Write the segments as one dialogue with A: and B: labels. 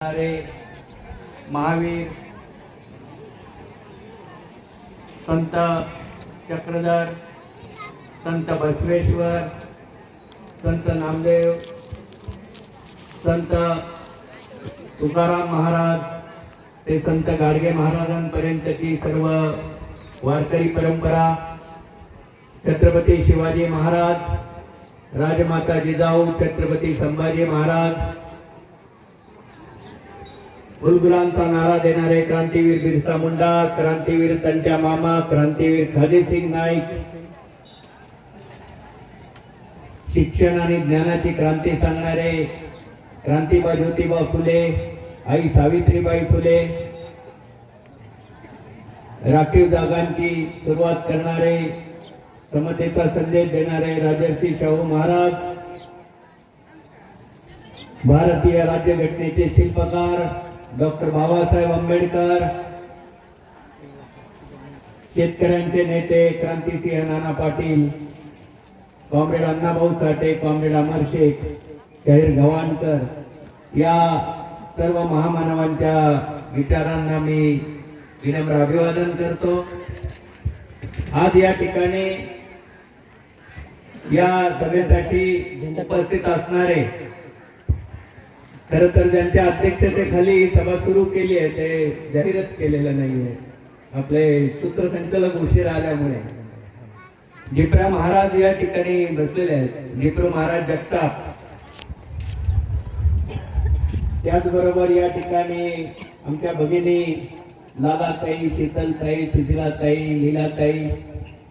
A: महावीर संत चक्रधर, संत बसवेश्वर, संत नामदेव, संत तुकाराम महाराज ते संत गाडगे महाराजांपर्यंतची सर्व वारकरी परंपरा, छत्रपती शिवाजी महाराज, राजमाता जिजाऊ छत्रपती संभाजी महाराज, बुलबुलांचा नारा देणारे क्रांतीवीर बिरसा मुंडा, क्रांतीवीर तंट्या मामा, क्रांतीवीर खालीसिंग नाईक, शिक्षण आणि ज्ञानाची क्रांती सांगणारे क्रांतीबा ज्योतिबा फुले, आई सावित्रीबाई फुले, राखीव जागांची सुरुवात करणारे, समतेचा संदेश देणारे राजर्षी शाहू महाराज, भारतीय राज्यघटनेचे शिल्पकार डॉक्टर बाबासाहेब आंबेडकर, शेतकऱ्यांचे नेते क्रांतिसिंह नाना पाटील, कॉम्रेड अण्णाभाऊ साठे, कॉम्रेड अमर शेख, शाहीर गव्हाणकर, या सर्व महामानवांच्या विचारांना मी विनम्र अभिवादन करतो। आज या ठिकाणी या सभेसाठी उपस्थित असणारे, खर तर ज्यांच्या अध्यक्षतेखाली ही सभा सुरू केली आहे ते जाहीरच केलेलं नाहीये, आपले सूत्रसंचालक उशीर आल्यामुळे जिप्रा महाराज या ठिकाणी बसलेले आहेत, जिप्रो महाराज जगताप, त्याचबरोबर या ठिकाणी आमच्या भगिनी लालाताई, शीतलताई, सुशीलाताई, लीलाताई,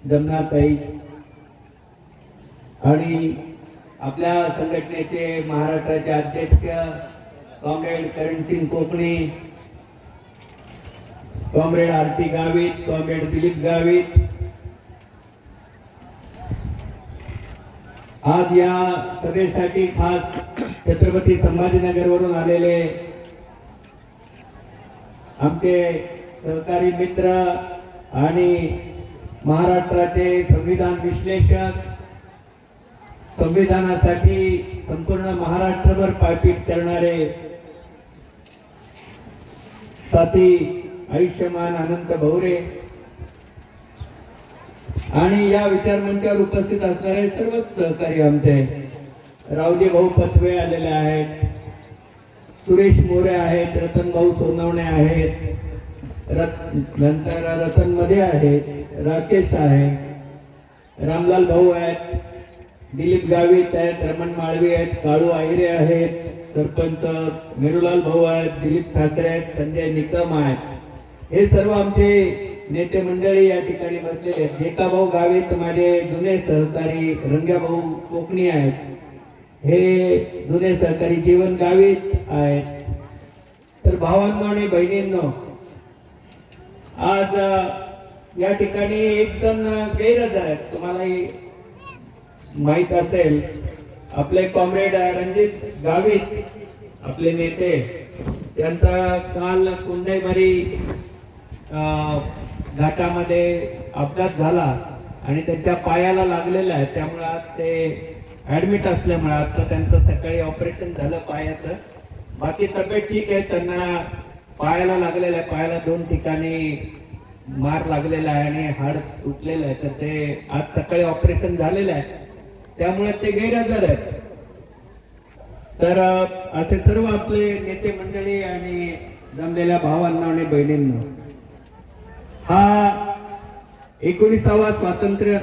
A: जमनाताई आणि आपल्या संघटनेचे महाराष्ट्राचे अध्यक्ष कॉम्रेड करणसिंग कोकणी, कॉम्रेड आरती गावित, कॉम्रेड दिलीप गावित, आज या सभेसाठी खास छत्रपती संभाजीनगर वरून आलेले आमचे सहकारी मित्र आणि महाराष्ट्राचे संविधान विश्लेषक, संविधानासाठी संपूर्ण महाराष्ट्रभर पायपीट करणारे साथी आयुष्यमान अनंत भवरे आणि या विचारमंचावर उपस्थित असणारे सर्वच सहकारी आमचे रावजी भाऊ पथवे आलेले आहेत, सुरेश मोरे आहेत, रतन भाऊ सोनवणे आहेत, नंतर रतन मध्ये आहेत, राकेश आहे, रामलाल भाऊ आहेत, दिलीप गावित आहेत, रमण माळवी आहेत, काळू आहिरे आहेत, सरपंच मेरुलाल भाऊ आहेत, दिलीप ठाकरे आहेत, संजय निकम आहेत, हे सर्व आमचे नेते मंडळी या ठिकाणी बसलेले आहेत। जेका भाऊ गावित माझे जुने सहकारी, रंग्या भाऊ कोकणी आहेत, हे जुने सहकारी जीवन गावित आहेत। तर भावांनो आणि बहिणींनो, आज या ठिकाणी एक जण गैरहजर आहेत, तुम्हालाही माहित असेल, आपले कॉम्रेड रणजित गावित, आपले नेते, त्यांचा काल कुंडेमारी घाटामध्ये अपघात झाला आणि त्यांच्या पायाला लागलेला आहे, त्यामुळे आज ते ऍडमिट असल्यामुळे आता त्यांचं सकाळी ऑपरेशन झालं पायाचं, बाकी तब्येत ठीक आहे, त्यांना पायाला लागलेलं आहे, पायाला 2 ठिकाणी मार लागलेला आहे आणि हाड तुटलेलं आहे, तर ते आज सकाळी ऑपरेशन झालेलं आहे, त्यामुळे ते गैरहजर आहेत। तर असे सर्व आपले नेते मंडळी आणि जमलेल्या भावांना आणि बहिणींना, हा 19वा स्वातंत्र्य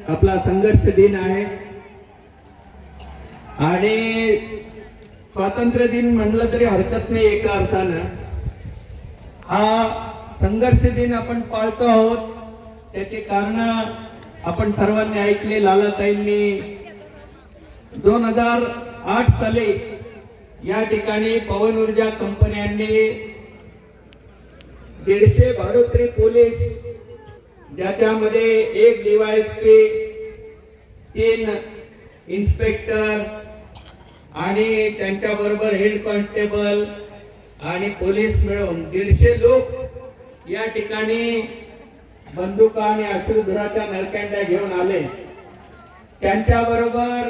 A: आपला संघर्ष दिन आहे आणि स्वातंत्र्य दिन म्हणलं तरी हरकत नाही। एका अर्थानं हा संघर्ष दिन आपण पाळतो आहोत, त्याचे कारण आपण सर्वांनी ऐकले। लालाताईंनी 2008 साली या ठिकाणी पवन ऊर्जा कंपन्यांनी 150 भाडोत्री पोलीस, ज्याच्यामध्ये 1 DYSP, 3 इन्स्पेक्टर आणि त्यांच्याबरोबर हेड कॉन्स्टेबल आणि पोलीस मिळून 150 लोक या ठिकाणी बंदुका आणि अश्रुधुराच्या नळकांड्या घेऊन आले। त्यांच्याबरोबर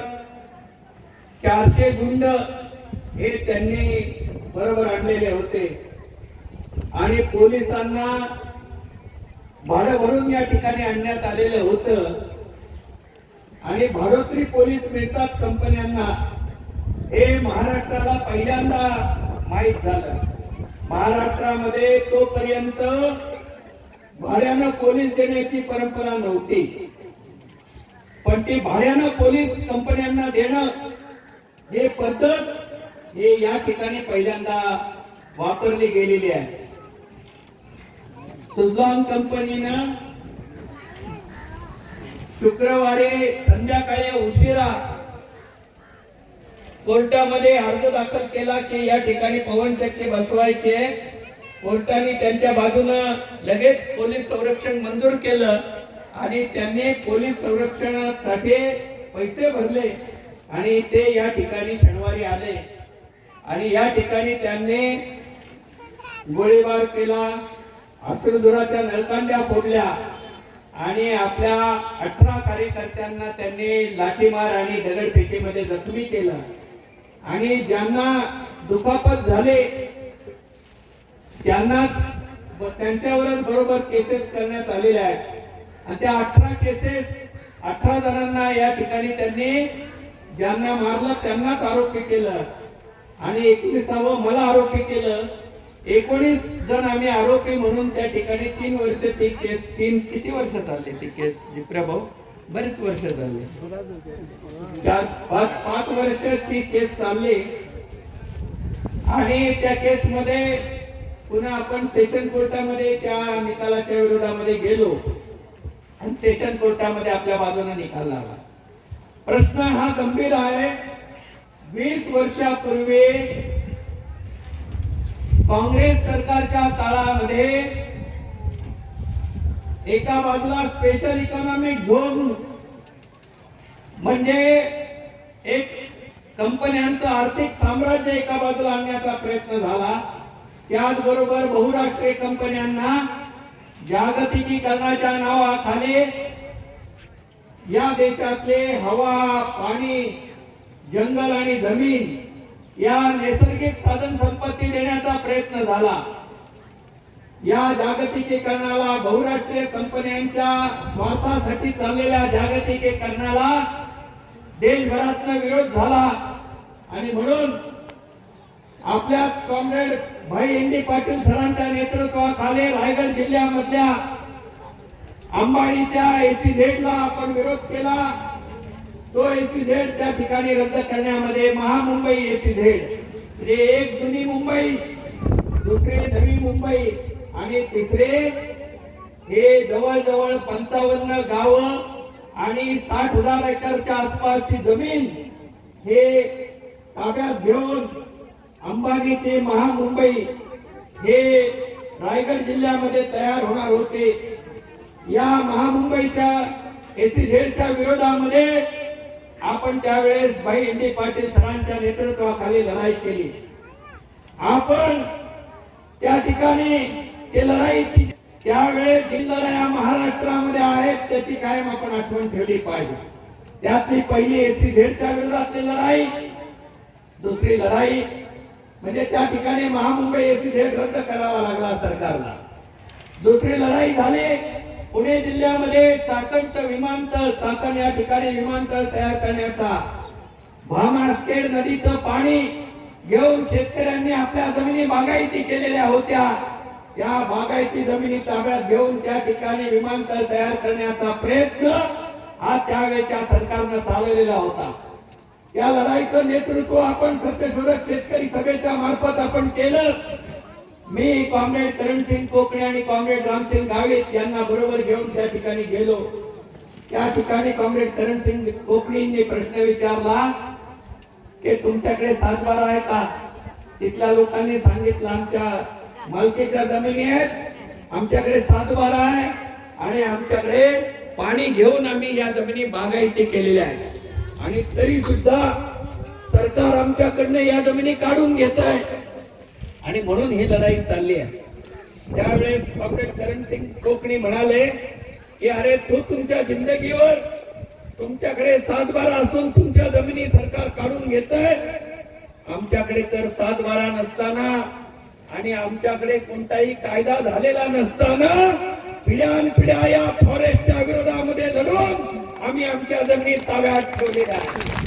A: 400 गुंड हे त्यांनी बरोबर आणलेले होते आणि पोलिसांना भाडं भरून या ठिकाणी आणण्यात आलेलं होतं आणि भाडोत्री पोलीस मिळतात कंपन्यांना हे महाराष्ट्राला पहिल्यांदा माहीत झालं. महाराष्ट्रामध्ये तोपर्यंत भाड्यानं पोलीस देण्याची परंपरा नव्हती, पण ती भाड्यानं पोलीस कंपन्यांना देणं हे पद्धत हे या ठिकाणी पहिल्यांदा वापरली गेलेली आहे. सुझलॉन कंपनीनं शुक्रवारी संध्याकाळी उशिरा कोर्टामध्ये अर्ज दाखल केला की या ठिकाणी पवन चक्की बसवायचे. कोर्टाने त्यांच्या बाजूनं लगेच पोलीस संरक्षण मंजूर केलं आणि त्यांनी पोलीस संरक्षणासाठी पैसे भरले आणि ते या ठिकाणी शनिवारी आले आणि या ठिकाणी त्यांनी गोळीबार केला, अश्रुधुराच्या नळकांड्या फोडल्या आणि आपल्या 18 कार्यकर्त्यांना त्यांनी लाठीमार आणि दगडफेकीमध्ये जखमी केलं आणि ज्यांना दुखापत झाले त्यांनाच त्यांच्यावरच बरोबर केसेस करण्यात आलेल्या आहेत आणि त्या 18 केसेस 18 जणांना या ठिकाणी त्यांनी ज्यांना मारलं त्यांनाच आरोपी केलं आणि 19व मला आरोपी केलं. 19 जण आम्ही आरोपी म्हणून त्या ठिकाणी 3 वर्ष ती केस किती वर्ष चालली ती केस जिप्रा भाऊ? बरेच वर्ष झाले, 4-5 वर्ष ती केस चालली आणि त्या केस मध्ये पुन्हा आपण सेशन कोर्टामध्ये त्या निकालाच्या विरोधामध्ये गेलो आणि सेशन कोर्टामध्ये आपल्या बाजूने निकाल लागला. प्रश्न हा गंभीर आहे. 20 वर्षापूर्वी काँग्रेस सरकारच्या काळामध्ये एका बाजूला स्पेशल इकॉनॉमिक झोन म्हणजे एक कंपन्यांचं आर्थिक साम्राज्य एका बाजूला आणण्याचा प्रयत्न झाला. त्याचबरोबर बहुराष्ट्रीय कंपन्यांना जागतिकीकरणाच्या नावाखाली या देशातले हवा, पाणी, जंगल आणि जमीन या नैसर्गिक साधन संपत्ती देण्याचा प्रयत्न झाला. या जागतिकीकरणाला, बहुराष्ट्रीय कंपन्यांच्या स्वार्थासाठी चाललेल्या जागतिकीकरणाला देशभरातून विरोध झाला आणि म्हणून आपल्या कॉम्रेड भाई एन.डी. पाटील सरांच्या नेतृत्वाखाली रायगड जिल्ह्यामधल्या अंबाडीच्या SEZ ला आपण विरोध केला. तो SEZ त्या ठिकाणी रद्द करण्यामध्ये महामुंबई SEZ म्हणजे एक जुनी मुंबई, दुसरी नवी मुंबई आणि तिसरे हे जवळजवळ 55 गावं आणि 60,000 एकरच्या आसपासची जमीन हे ताब्यात घेऊन अंबानीचे महामुंबई हे रायगड जिल्ह्यामध्ये तयार होणार होते. या महामुंबईच्या SEZच्या विरोधामध्ये आपण त्यावेळेस भाई एन.डी. पाटील सरांच्या नेतृत्वाखाली लढाई केली. आपण त्या ठिकाणी ते लढाई त्यावेळेस जी लढाया महाराष्ट्रामध्ये आहेत त्याची कायम आपण आठवण ठेवली पाहिजे. त्यातली पहिली SEZच्या विरोधातली लढाई, दुसरी लढाई म्हणजे त्या ठिकाणी महामुंबई SEZ रद्द करावा लागला सरकारला. दुसरी लढाई झाली पुणे जिल्ह्यामध्ये चाकणचं विमानतळ, चाकण या ठिकाणी विमानतळ तयार करण्याचा. भामरास्केड नदीचं पाणी घेऊन शेतकऱ्यांनी आपल्या जमिनी बागायती केलेल्या होत्या. त्या बागायती जमिनी ताब्यात घेऊन त्या ठिकाणी विमानतळ तयार करण्याचा प्रयत्न हा त्यावेळेच्या सरकारनं चालवलेला होता. या लढाईचं नेतृत्व आपण सत्यशोधक शेतकरी सभेच्या मार्फत आपण केलं. मी कॉम्रेड करणसिंग कोकणे आणि कॉम्रेड रामसिंग गावित यांना बरोबर घेऊन त्या ठिकाणी गेलो. त्या ठिकाणी कॉम्रेड करणसिंग कोकणेंनी प्रश्न विचारला की तुमच्याकडे 7/12 आहे का? तिथल्या लोकांनी सांगितलं आमच्या मालकीच्या जमिनी आहेत, आमच्याकडे 7/12 आहे आणि आमच्याकडे पाणी घेऊन आम्ही या जमिनी बागायती केलेल्या आहेत आणि तरी सुद्धा सरकार आमच्याकडनं या जमिनी काढून घेत आहे आणि म्हणून ही लढाई चालली आहे. त्यावेळेस कॉम्रेड करणसिंग कोकणे म्हणाले की अरे तुमच्या जिंदगीवर तुमच्याकडे 7/12 असून तुमच्या जमिनी सरकार काढून घेत आहे आमच्याकडे तर 7/12 नसताना आणि आमच्याकडे कोणताही कायदा झालेला नसताना पिढ्यानपिढ्या या फॉरेस्टच्या विरोधामध्ये लढून आम्ही आमच्या जमिनी ताब्यात ठेवलेल्या आहेत.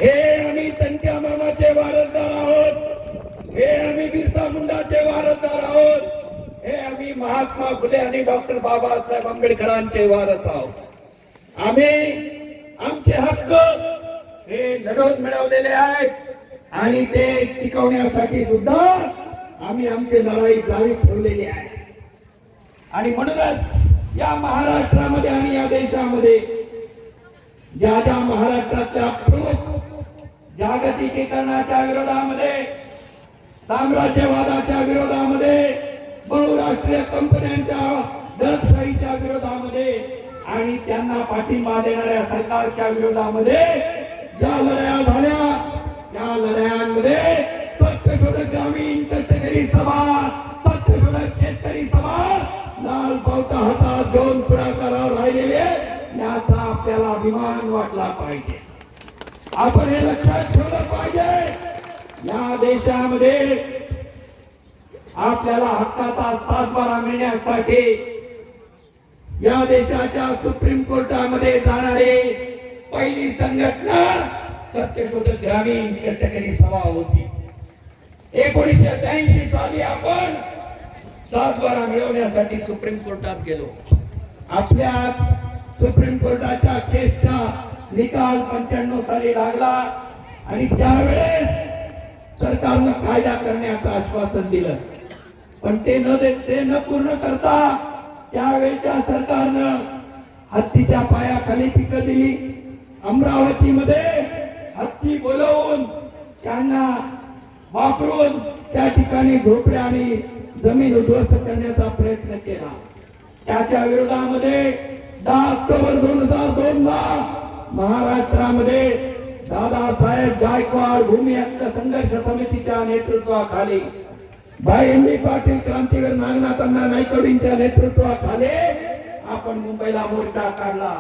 A: हे आम्ही तंट्या मामाचे वारसदार आहोत. हे आम्ही बिरसा मुंडाचे वारसदार आहोत. हे आम्ही महात्मा फुले आणि डॉक्टर बाबासाहेब आंबेडकरांचे वारस आहोत. आम्ही आमचे हक्क हे लढवून मिळवलेले आहेत आणि ते टिकवण्यासाठी सुद्धा आम्ही आमची लढाई जारी ठेवलेली आहे. आणि म्हणूनच या महाराष्ट्रामध्ये आणि या देशामध्ये ज्या ज्या महाराष्ट्रातल्या प्रमुख जागतिकीकरणाच्या विरोधामध्ये, साम्राज्यवादाच्या विरोधामध्ये, बहुराष्ट्रीय कंपन्यांच्या दळशाहीच्या विरोधामध्ये आणि त्यांना पाठिंबा देणाऱ्या सरकारच्या विरोधामध्ये ज्या लढाया झाल्या त्या लढायांमध्ये सत्यशोधक ग्रामीण कष्टकरी सभा, सत्यशोधक शेतकरी सभा लाल पावता हातात घेऊन पुढाकारावर राहिलेले याचा आपल्याला अभिमान वाटला पाहिजे. आपण हे लक्षात ठेवलं पाहिजे. या देशामध्ये आपल्याला हक्काचा 7/12 मिळण्यासाठी या देशाच्या सुप्रीम कोर्टामध्ये जाणारे पहिली संघटना सत्यशोधक ग्रामीण कष्टकरी सभा होती. 1982 साली आपण 7/12 मिळवण्यासाठी सुप्रीम कोर्टात गेलो. आपल्या सुप्रीम कोर्टाच्या केसचा निकाल 95 साली लागला आणि त्यावेळेस सरकारनं कायदा करण्याचं आश्वासन दिलं. पण ते न पूर्ण करता त्यावेळेच्या सरकारनं हत्तीच्या पायाखाली पिकं दिली. अमरावतीमध्ये हत्ती बोलवून त्यांना वापरून त्या ठिकाणी झोपड्या आणि जमीन उद्ध्वस्त करण्याचा प्रयत्न केला. त्याच्या विरोधामध्ये 10 ऑक्टोबर 2002 ला महाराष्ट्रामध्ये दादासाहेब गायकवाड भूमी हक्क संघर्ष समितीच्या नेतृत्वाखाली भाई एम बी पाटील क्रांतीवीर नागनाथ अण्णा नायकवडींच्या नेतृत्वाखाली आपण मुंबईला मोर्चा काढला.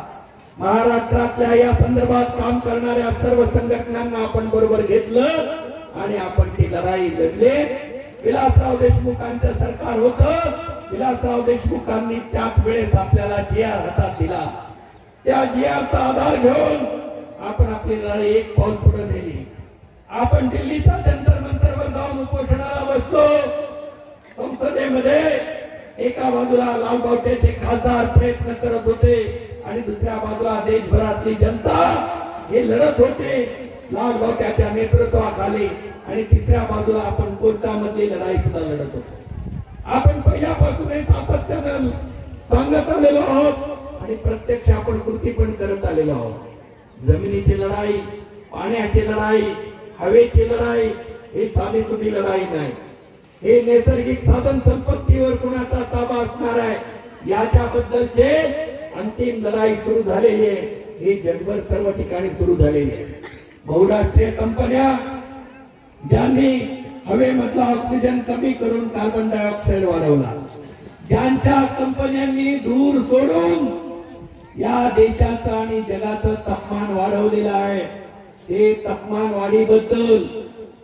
A: महाराष्ट्रातल्या या संदर्भात काम करणाऱ्या सर्व संघटनांना आपण बरोबर घेतलं आणि आपण ती लढाई लढली. विलासराव देशमुखांचं सरकार होतं. विलासराव देशमुखांनी त्याच वेळेस आपल्याला GR हातात दिला. त्या GRचा आधार घेऊन आपण आपली लढाई एक पाऊल पुढे नेली. आपण दिल्लीच्या जंतर मंतरवर जाऊन उपोषणाला बसलो. संसदेमध्ये एका बाजूला लालबावट्याचे खासदार प्रयत्न करत होते आणि दुसऱ्या बाजूला देशभरातली जनता हे लढत होते लालबावट्याच्या नेतृत्वाखाली आणि तिसऱ्या बाजूला आपण कोर्टामधली लढाई सुद्धा लढत होतो. आपण पहिल्यापासून हे सातत्यानं सांगत आलेलो आहोत आणि प्रत्यक्ष आपण कृती पण करत आलेलो आहोत. जमिनीची लढाई, पाण्याची लढाई, हवेची लढाई ही साधी सुधी लढाई नाही. हे नैसर्गिक साधन संपत्तीवर कुणाचा ताबा असणार आहे याच्याबद्दलचे अंतिम लढाई सुरू झालेली आहे. ही जगभर सर्व ठिकाणी सुरू झालेली आहे. बहुराष्ट्रीय कंपन्या ज्यांनी हवेमधला ऑक्सिजन कमी करून कार्बन डायऑक्साईड वाढवला, ज्यांच्या कंपन्यांनी धूर सोडून या देशाचं आणि जगाचं तापमान वाढवलेलं आहे, ते तापमान वाढीबद्दल,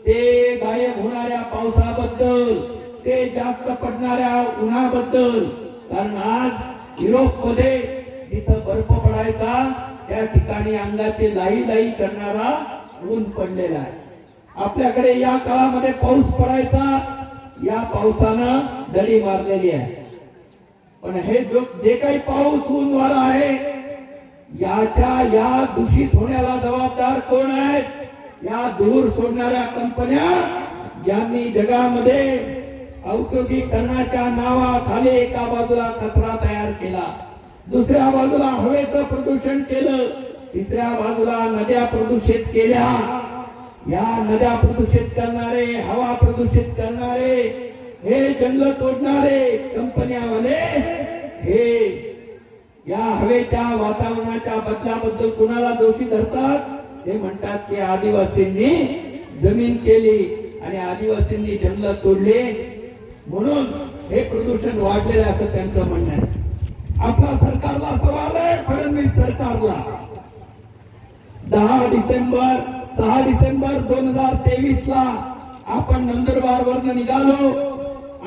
A: ते गायब होणाऱ्या पावसाबद्दल, ते जास्त पडणाऱ्या उन्हाबद्दल, कारण आज युरोपमध्ये जिथं बर्फ पडायचा त्या ठिकाणी अंगाची लाई लाई करणारा ऊन पडलेला आहे. आपल्याकडे या काळामध्ये पाऊस पडायचा, या पावसानं दडी मारलेली आहे. पण हे जे काही पाऊस ऊन वारा आहे या दूषित होण्याला जबाबदार कोण आहेत? या धूर सोडणाऱ्या कंपन्या, ज्यांनी जगामध्ये औद्योगिकरणाच्या नावाखाली एका बाजूला कचरा तयार केला, दुसऱ्या बाजूला हवेचं प्रदूषण केलं, तिसऱ्या बाजूला नद्या प्रदूषित केल्या. या नद्या प्रदूषित करणारे, हवा प्रदूषित करणारे, हे जंगल तोडणारे कंपन्यावाले हे या हवेच्या वातावरणाच्या बदलाबद्दल कुणाला दोषी धरतात? ते म्हणतात की आदिवासींनी जमीन केली आणि आदिवासींनी जंगल तोडले म्हणून हे प्रदूषण वाढलेले असं त्यांचं म्हणणं आहे. आपला सरकारला सवाल आहे, फडणवीस सरकारला 10 डिसेंबर 6 डिसेंबर 2023 ला आपण नंदुरबार वरनं निघालो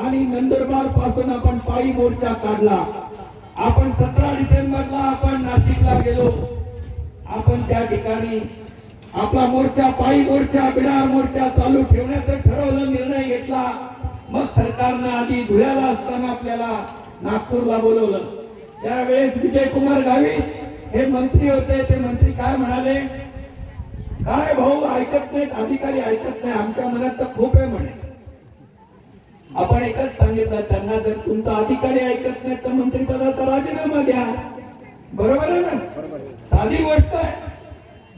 A: आणि नंदुरबार पासून आपण पायी मोर्चा काढला. आपण 17 डिसेंबरला आपण नाशिकला गेलो. आपण त्या ठिकाणी आपला मोर्चा, पायी मोर्चा, बिडार मोर्चा चालू ठेवण्याचं ठरवलं, निर्णय घेतला. मग सरकारनं आधी धुळ्याला असताना आपल्याला नागपूरला बोलवलं. त्यावेळेस विजयकुमार गावित हे मंत्री होते. ते मंत्री काय म्हणाले, काय भाऊ ऐकत नाहीत, अधिकारी ऐकत नाही, आमच्या मनात तर खूप आहे म्हणे. आपण एकच सांगितलं त्यांना, जर तुमचा अधिकारी ऐकत नाही तर मंत्रिपदाचा राजीनामा द्या. बरोबर आहे ना? साधी गोष्ट आहे.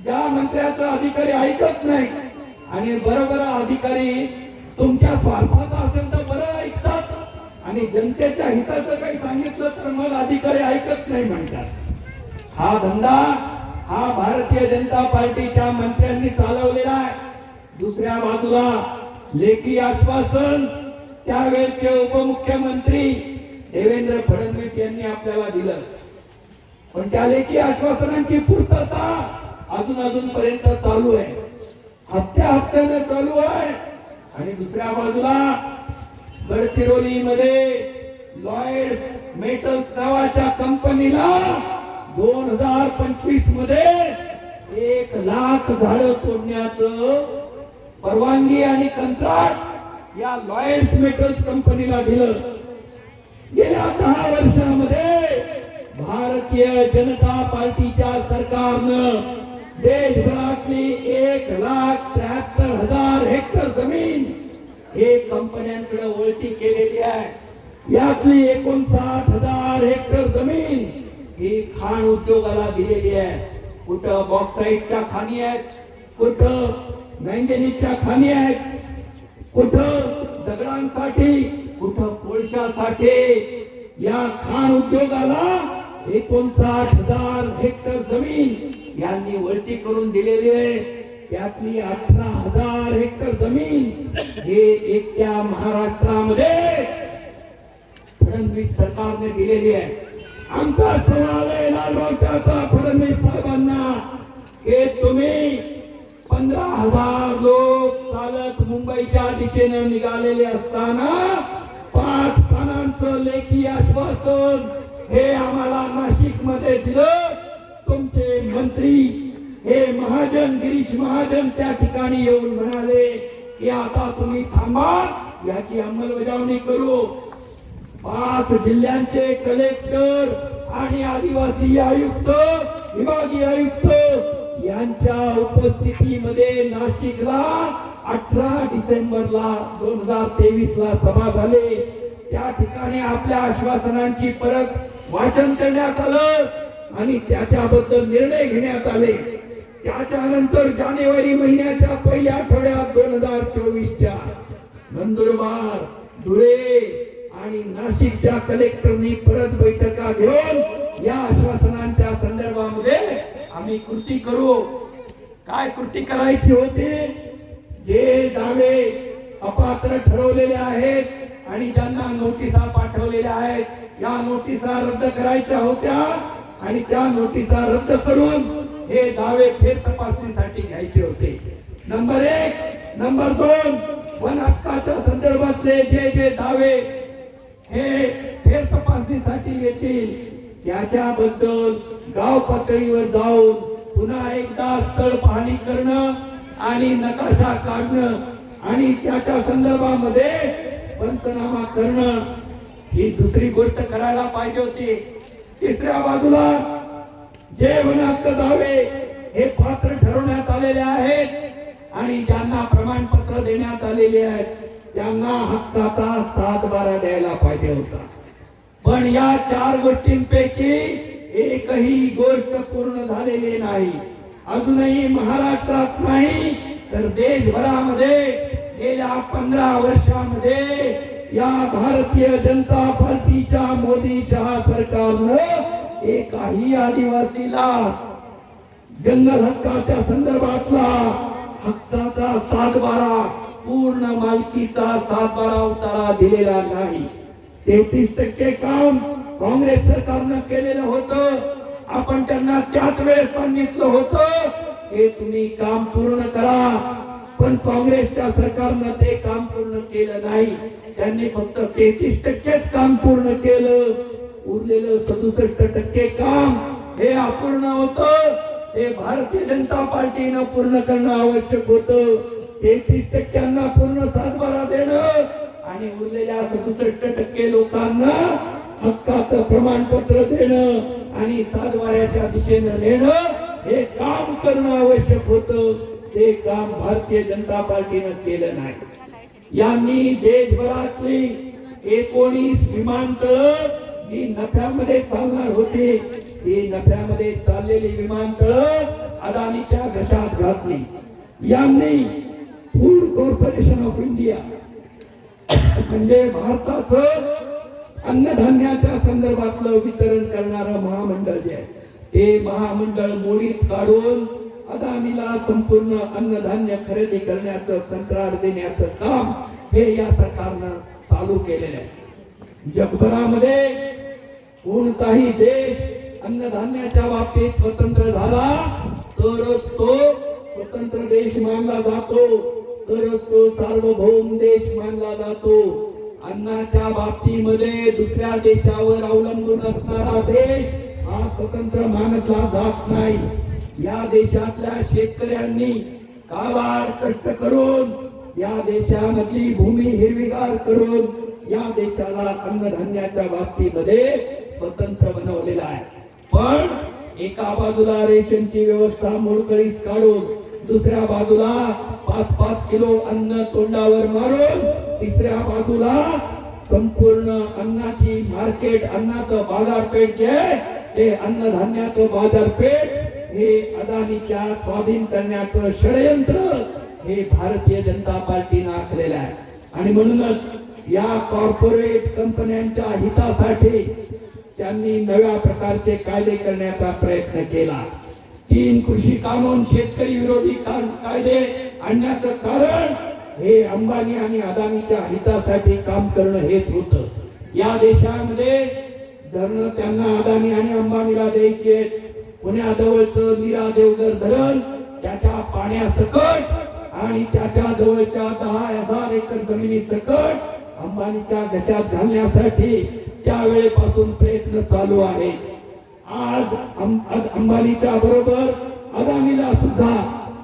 A: ज्या मंत्र्याचा अधिकारी ऐकत नाही आणि बरोबर अधिकारी तुमच्या स्वार्थाचा असेल तर बरं ऐकतात आणि जनतेच्या हिताचं काही सांगितलं तर मग अधिकारी ऐकत नाही म्हणतात. हा धंदा हा भारतीय जनता पार्टीच्या मंत्र्यांनी चालवलेला आहे. दुसऱ्या बाजूला लेखी आश्वासन त्यावेळेचे उपमुख्यमंत्री देवेंद्र फडणवीस यांनी आपल्याला दिलं, पण त्या लेखी आश्वासनांची पूर्तता अजूनपर्यंत चालू आहे, हप्त्याने चालू आहे. आणि दुसऱ्या बाजूला गडचिरोली मध्ये लॉयड्स मेटल्स नावाच्या कंपनीला 2025 मध्ये 1 लाख झाडं तोडण्याचं परवानगी आणि कंत्राट या लॉयड्स मेटल्स कंपनीला दिलं. गेल्या 10 वर्षामध्ये भारतीय जनता पार्टीच्या सरकारनं देशभरातली 1,73,000 हेक्टर जमीन हे कंपन्यांकडे वळती केलेली आहे. यातली 59,000 हेक्टर जमीन ही खाण उद्योगाला दिलेली आहे. कुठं बॉक्साईटच्या खाणी आहेत, कुठं मॅंगनीजच्या खाणी आहेत, कुठं दगडांसाठी, कुठं कोळशासाठी. या खाण उद्योगाला 59,000 हेक्टर जमीन यांनी वळती करून दिलेली आहे. त्यातली 18,000 हेक्टर जमीन हे एकट्या महाराष्ट्रामध्ये फडणवीस सरकारने दिलेली आहे. आमचा सवाल आहे लालबागचा फडणवीस साहेबांना की तुम्ही 15,000 लोक चालत मुंबईच्या दिशेने निघालेले असताना 5 पानांचं लेखी आश्वासन हे आम्हाला नाशिक मध्ये दिलं. तुमचे मंत्री हे महाजन, गिरीश महाजन त्या ठिकाणी येऊन म्हणाले की आता तुम्ही थांबा, याची अंमलबजावणी करू. 5 जिल्ह्यांचे कलेक्टर आणि आदिवासी आयुक्त, विभागीय आयुक्त यांच्या उपस्थितीमध्ये नाशिकला 18 डिसेंबरला 2023 ला सभा झाली. त्या ठिकाणी आपल्या आश्वासनांची परत वाचन करण्यात आलं आणि त्याच्याबद्दल निर्णय घेण्यात आले. त्याच्यानंतर जानेवारी महिन्याच्या पहिल्या आठवड्यात 2024च्या नंदुरबार, धुळे आणि नाशिकच्या कलेक्टरनी परत बैठका घेऊन या आश्वासनांच्या संदर्भामध्ये आम्ही कृती करू. काय कृती करायची होती? जे दावे अपात्र ठरवलेले आहेत आणि ज्यांना नोटिसा पाठवलेल्या आहेत, या नोटिसा रद्द करायच्या होत्या आणि त्या नोटिसा रद्द करून हे दावे फेर तपासणीसाठी घ्यायचे होते. नंबर 1. नंबर 2, वन हक्काच्या संदर्भातले जे दावे हे फेर तपासणीसाठी येतील त्याच्याबद्दल गाव पातळीवर जाऊन पुन्हा एकदा स्थळ पाहणी करणं आणि नकाशा काढणं आणि त्याच्या संदर्भामध्ये पंचनामा करणं ही दुसरी गोष्ट करायला पाहिजे होती. तिसऱ्या बाजूला जे वन हक्क दावे हे पात्र ठरवण्यात आलेले आहेत आणि ज्यांना प्रमाणपत्र देण्यात आलेले आहेत त्यांना हक्काचा 7/12 द्यायला पाहिजे होता. पण या 4 गोष्टींपैकी एकही गोष्ट पूर्ण झालेली नाही. अजूनही महाराष्ट्रात नाही तर देशभरामध्ये गेल्या 15 वर्षामध्ये या भारतीय जनता पार्टीच्या मोदी शहा सरकारनं एकाही आदिवासीला जंगल हक्काच्या संदर्भातला हक्काचा 7/12 पूर्ण मालकीचा 7/12 उतारा दिलेला नाही. 33% काम काँग्रेस सरकारनं केलेलं होतं. आपण त्यांना त्याच वेळेस सांगितलं होतं हे तुम्ही काम पूर्ण करा. पण काँग्रेसच्या सरकारनं ते काम पूर्ण केलं नाही. त्यांनी फक्त 33% काम पूर्ण केलं. उरलेलं 67% काम हे अपूर्ण होतं. ते भारतीय जनता पार्टीनं पूर्ण करणं आवश्यक होतं. 33% पूर्ण सातबारा देणं आणि उरलेल्या 67% लोकांना हक्काचं प्रमाणपत्र देणं आणि सातबाऱ्याच्या दिशेनं नेणं हे काम करणं आवश्यक होतं. ते काम भारतीय जनता पार्टीनं केलं नाही. यांनी देशभरातली 19 विमानतळ ही नफ्यामध्ये चालणार होती. ही नफ्यामध्ये चाललेली विमानतळ अदानीच्या घशात घातली. यांनी फूड कॉर्पोरेशन ऑफ इंडिया म्हणजे भारताचं अन्नधान्याच्या संदर्भातलं वितरण करणारं महामंडळ जे आहे ते महामंडळ मोडीत काढून अदानीला संपूर्ण अन्नधान्य खरेदी करण्याचं कंत्राट देण्याचं काम हे या सरकारनं चालू केलेलं आहे. जगभरामध्ये कोणताही देश अन्नधान्याच्या बाबतीत स्वतंत्र झाला तरच तो स्वतंत्र देश मानला जातो, तरच तो सार्वभौम देश मानला जातो. अन्नाच्या बाबतीमध्ये दुसऱ्या देशावर अवलंबून असणारा देश हा स्वतंत्र मानला जात नाही. या देशातल्या शेतकऱ्यांनी काबाड कष्ट करून या देशामधली भूमी हिरवीगार करून या देशाला अन्नधान्याच्या बाबतीमध्ये स्वतंत्र बनवलेला आहे. पण एका बाजूला रेशनची व्यवस्था मोडकळीस काढून दुसऱ्या बाजूला 5-5 किलो अन्न तोंडावर मारून तिसऱ्या बाजूला संपूर्ण अन्नाची मार्केट अन्नाचं बाजारपेठ जे ते अन्नधान्याचं बाजारपेठ हे अदानीच्या स्वाधीन करण्याचं षडयंत्र हे भारतीय जनता पार्टीनं आखलेलं आहे. आणि म्हणूनच या कॉर्पोरेट कंपन्यांच्या हितासाठी त्यांनी नव्या प्रकारचे कायदे करण्याचा प्रयत्न केला. 3 कृषी कानून शेतकरी विरोधी कायदे आणण्याचं कारण हे अंबानी आणि अदानीच्या हितासाठी काम करणं हेच होतं. या देशामध्ये धरण त्यांना अदानी आणि अंबानीला द्यायचे. पुण्याजवळचं मीरा देवघर धरण त्याच्या पाण्यासकट आणि त्याच्या जवळच्या 10,000 एकर जमिनी सकट अंबानीच्या घशात घालण्यासाठी त्यावेळेपासून प्रयत्न चालू आहे. आज अंबानीच्या बरोबर अदानीला सुद्धा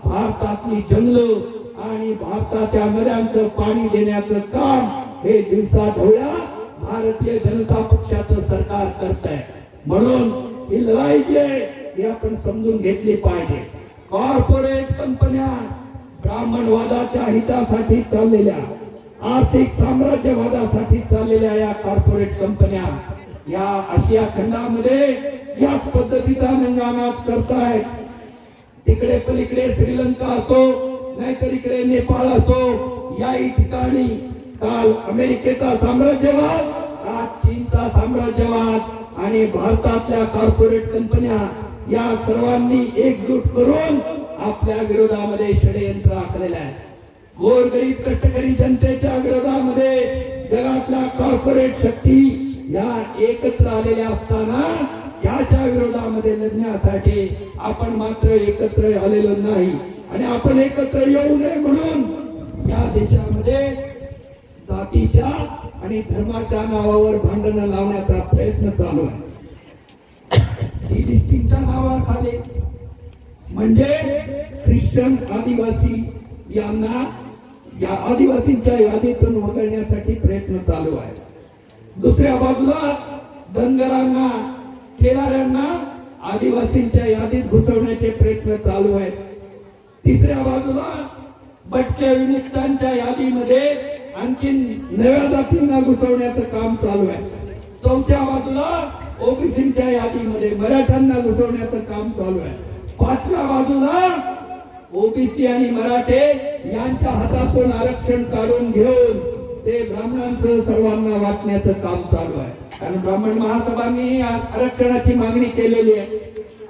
A: भारतातली जंगलं आणि भारताच्या नद्यांचं पाणी देण्याचं काम हे दिवसा ढवळ्या भारतीय जनता पक्षाचं सरकार करत आहे. म्हणून ही लढाई जी आहे ही आपण समजून घेतली पाहिजे. कॉर्पोरेट कंपन्या ब्राह्मणवादाच्या हितासाठी चाललेल्या आर्थिक साम्राज्यवादासाठी चाललेल्या या कॉर्पोरेट कंपन्या या आशिया खंडामध्ये याच पद्धतीचा निंगानाच करतायत. तिकडे पलीकडे श्रीलंका असो नाहीतर इकडे नेपाळ असो याही ठिकाणी काल अमेरिकेचा साम्राज्यवाद, आज चीनचा साम्राज्यवाद आणि भारतातल्या कॉर्पोरेट कंपन्या या सर्वांनी एकजूट करून आपल्या विरोधामध्ये षडयंत्र आखलेलं आहे. गोरगरीब कष्टकरी जनतेच्या विरोधामध्ये जगातल्या कॉर्पोरेट शक्ती या एकत्र आलेल्या असताना त्याच्या विरोधामध्ये लढण्यासाठी आपण मात्र एकत्र आलेलो नाही. आणि आपण एकत्र येऊ नये म्हणून या देशामध्ये जातीच्या आणि धर्माच्या नावावर भांडणं लावण्याचा प्रयत्न चालू आहे. लिस्टिंगच्या नावाखाली म्हणजे ख्रिश्चन आदिवासी यांना या आदिवासींच्या यादीतून वगळण्यासाठी प्रयत्न चालू आहे. दुसऱ्या बाजूला धनगरांना केदारांना आदिवासींच्या यादीत घुसवण्याचे प्रयत्न चालू आहेत. तिसऱ्या बाजूला भटक्या विमुक्तांच्या यादीमध्ये आणखीन नव्या जातींना घुसवण्याचं काम चालू आहे. चौथ्या बाजूला ओबीसीच्या यादीमध्ये मराठ्यांना घुसवण्याचं काम चालू आहे. पाचव्या बाजूला ओबीसी आणि मराठे यांच्या हातातून आरक्षण काढून घेऊन ते ब्राह्मणांसह सर्वांना वाटण्याचं काम चालू आहे. कारण ब्राह्मण महासभांनी आरक्षणाची मागणी केलेली आहे.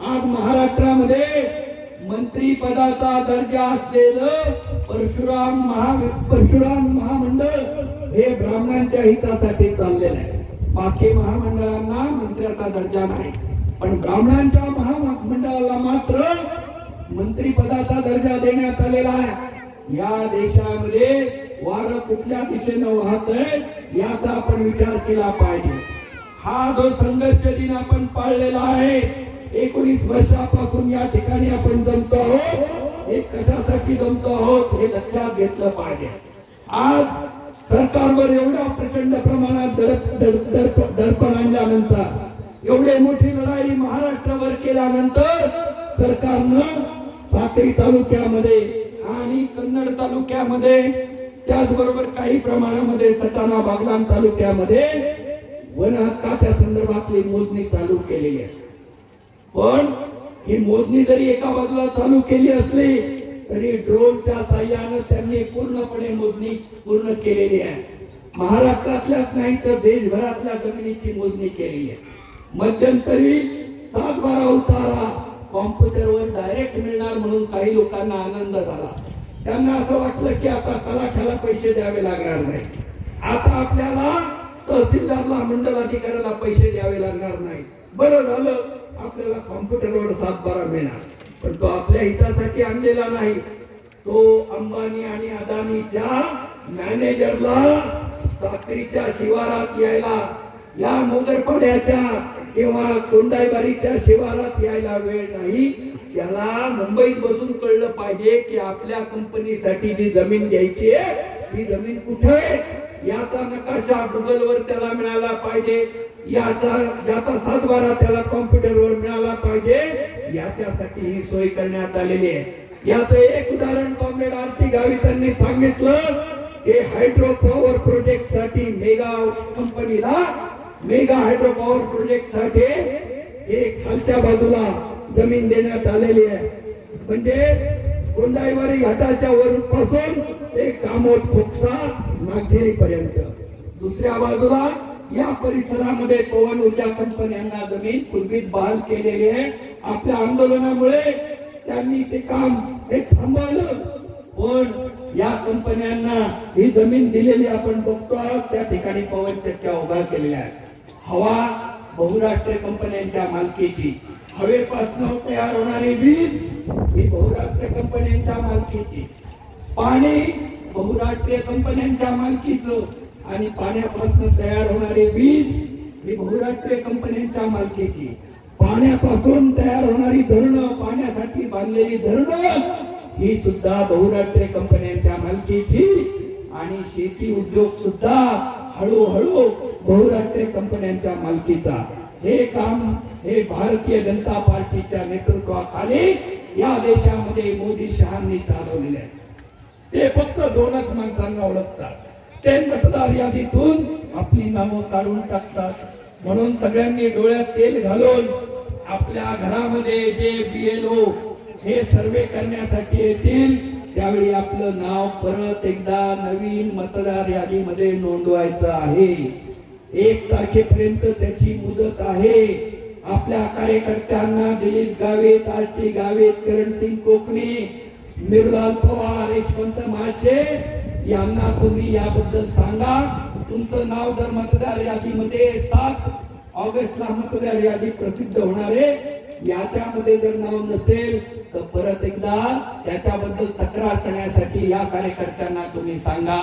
A: आज महाराष्ट्रामध्ये मंत्री पदाचा दर्जा असलेलं परशुराम महामंडळ हे ब्राह्मणांच्या हितासाठी चाललेलं आहे. बाकी महामंडळांना मंत्र्याचा दर्जा नाही, पण ब्राह्मणांच्या महामंडळाला मात्र मंत्रिपदाचा दर्जा देण्यात आलेला आहे। या देशामध्ये वारं कुठल्या दिशेनं वाहतंय याचा आपण विचार केला पाहिजे। हा जो संघर्ष दिन आपण पाळलेला आहे, 19 वर्षापासून या ठिकाणी आपण जमतो आहोत, हे कशासाठी जमतो आहोत हे लक्षात घेतलं पाहिजे। आज सरकारवर एवढ्या प्रचंड प्रमाणात दडपण आणल्यानंतर, एवढी मोठी लढाई महाराष्ट्रावर केल्यानंतर सरकारनं साक्री तालुक्यामध्ये आणि कन्नड तालुक्यामध्ये, त्याचबरोबर काही प्रमाणामध्ये सटाणा बागलाण तालुक्यामध्ये वन हक्काच्या संदर्भातली मोजणी चालू केलेली आहे। पण ही मोजणी जरी एका बाजूला चालू केली असली तरी ड्रोनच्या साह्यानं त्यांनी पूर्णपणे मोजणी पूर्ण केलेली आहे। महाराष्ट्रातल्याच नाही तर देशभरातल्या जमिनीची मोजणी केलेली आहे। मध्यंतरी 7/12 उतारा कॉम्प्युटरवर डायरेक्ट मिळणार म्हणून काही लोकांना आनंद झाला। त्यांना असं वाटलं की आता तलाठ्याला पैसे द्यावे लागणार नाही, आता आपल्याला तहसीलदारला मंडल अधिकाऱ्याला पैसे द्यावे लागणार नाही। बरं झालं, आपल्याला कॉम्प्युटरवर 7/12 मिळणार। पण तो आपल्या हितासाठी आणलेला नाही, तो अंबानी आणि अदानीच्या मॅनेजरला साक्रीच्या शिवारात यायला, या मोगरपाड्याच्या किंवा कोंडाईबारीच्या शिवारात यायला वेळ नाही। त्याला मुंबईत बसून कळलं पाहिजे की आपल्या कंपनीसाठी जी जमीन घ्यायची आहे ती जमीन कुठे आहे, याचा नकाशा गुगलवर त्याला मिळाला पाहिजे, ज्याचा 7/12 त्याला कॉम्प्युटरवर मिळाला पाहिजे। याच्यासाठी ही सोय करण्यात आलेली आहे। याचं एक उदाहरण कॉम्रेड आरती गावित यांनी सांगितलं की हायड्रो पॉवर प्रोजेक्ट साठी मेगा कंपनीला, मेगा हायड्रो पॉवर प्रोजेक्ट साठी एक खालच्या बाजूला जमीन देण्यात आलेली आहे, म्हणजे कोंडाईबारी घाटाच्या वरून पासून ते कामोद खोकसा नागझेरी पर्यंत। दुसऱ्या बाजूला या परिसरामध्ये पवन ऊर्जा कंपन्यांना जमीन पूर्वीच बहाल केलेली आहे। आपल्या आंदोलनामुळे त्यांनी ते काम हे थांबवलं, पण या कंपन्यांना ही जमीन दिलेली आपण बघतो आहोत। त्या ठिकाणी पवन चक्क्या उभ्या केलेल्या आहेत। हवा बहुराष्ट्रीय कंपन्यांच्या मालकीची, हवेपासून तयार होणारी वीज ही बहुराष्ट्रीय कंपन्यांच्या मालकीची, पाणी बहुराष्ट्रीय कंपन्यांच्या मालकीचं आणि पाण्यापासून तयार होणारी वीज ही बहुराष्ट्रीय कंपन्यांच्या मालकीची, पाण्यापासून तयार होणारी धरणं, पाण्यासाठी बांधलेली धरणं ही सुद्धा बहुराष्ट्रीय कंपन्यांच्या मालकीची, आणि शेती उद्योग सुद्धा हळूहळू बहुराष्ट्रीय कंपन्यांच्या मालकीचा। हे काम हे भारतीय जनता पार्टीच्या नेतृत्वाखाली या देशामध्ये मोदी शहांनी चालवलेले आहे। ते फक्त 2च माणसांना ओळखतात, ते मतदार यादीतून आपली नावं काढून टाकतात। म्हणून सगळ्यांनी डोळ्यात तेल घालून आपल्या घरामध्ये जे BLO हे सर्वे करण्यासाठी येतील त्यावेळी आपलं नाव परत एकदा नवीन मतदार यादीमध्ये नोंदवायचं आहे। 1 तारखेपर्यंत त्याची मुदत आहे। आपल्या कार्यकर्त्यांना दिलीप गावित, आरती गावित, करणसिंग कोकणी, मिरुलाल पवार, यशवंत माचे यांना तुम्ही याबद्दल सांगा। तुमचं नाव जर मतदार यादीमध्ये 7 ऑगस्टला मतदार यादी प्रसिद्ध होणार आहे, याच्यामध्ये जर नाव नसेल तर परत एकदा त्याच्याबद्दल तक्रार करण्यासाठी या कार्यकर्त्यांना तुम्ही सांगा।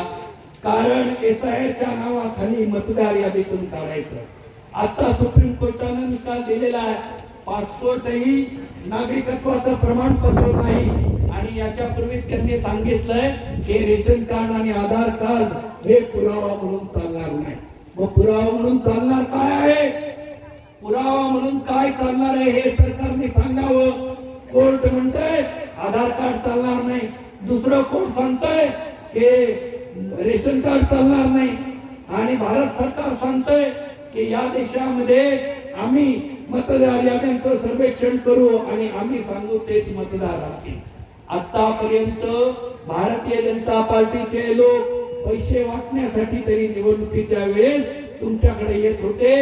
A: कारण SIRच्या नावाखाली मतदार यादीतून काढायचं। आता सुप्रीम कोर्टानं निकाल दिलेला आहे, पासपोर्टही नागरिकत्वाचं प्रमाणपत्र नाही, आणि याच्यापूर्वी त्यांनी सांगितलंय की रेशन कार्ड आणि आधार कार्ड हे पुरावा म्हणून चालणार नाही। मग पुरावा म्हणून चालणार काय आहे, पुरावा म्हणून काय चालणार आहे हे सरकारने सांगावं। कोर्ट म्हणतंय आधार कार्ड चालणार नाही, दुसरं कोर्ट सांगतंय की रेशन कार्ड चालणार नाही, आणि भारत सरकार सांगतंय की या देशामध्ये आम्ही मतदार याद्यांचं सर्वेक्षण करू आणि आम्ही सांगू तेच मतदार असतील। आतापर्यंत भारतीय जनता पार्टीचे लोक पैसे वाटण्यासाठी तरी निवडणुकीच्या वेळेस तुमच्याकडे येत होते,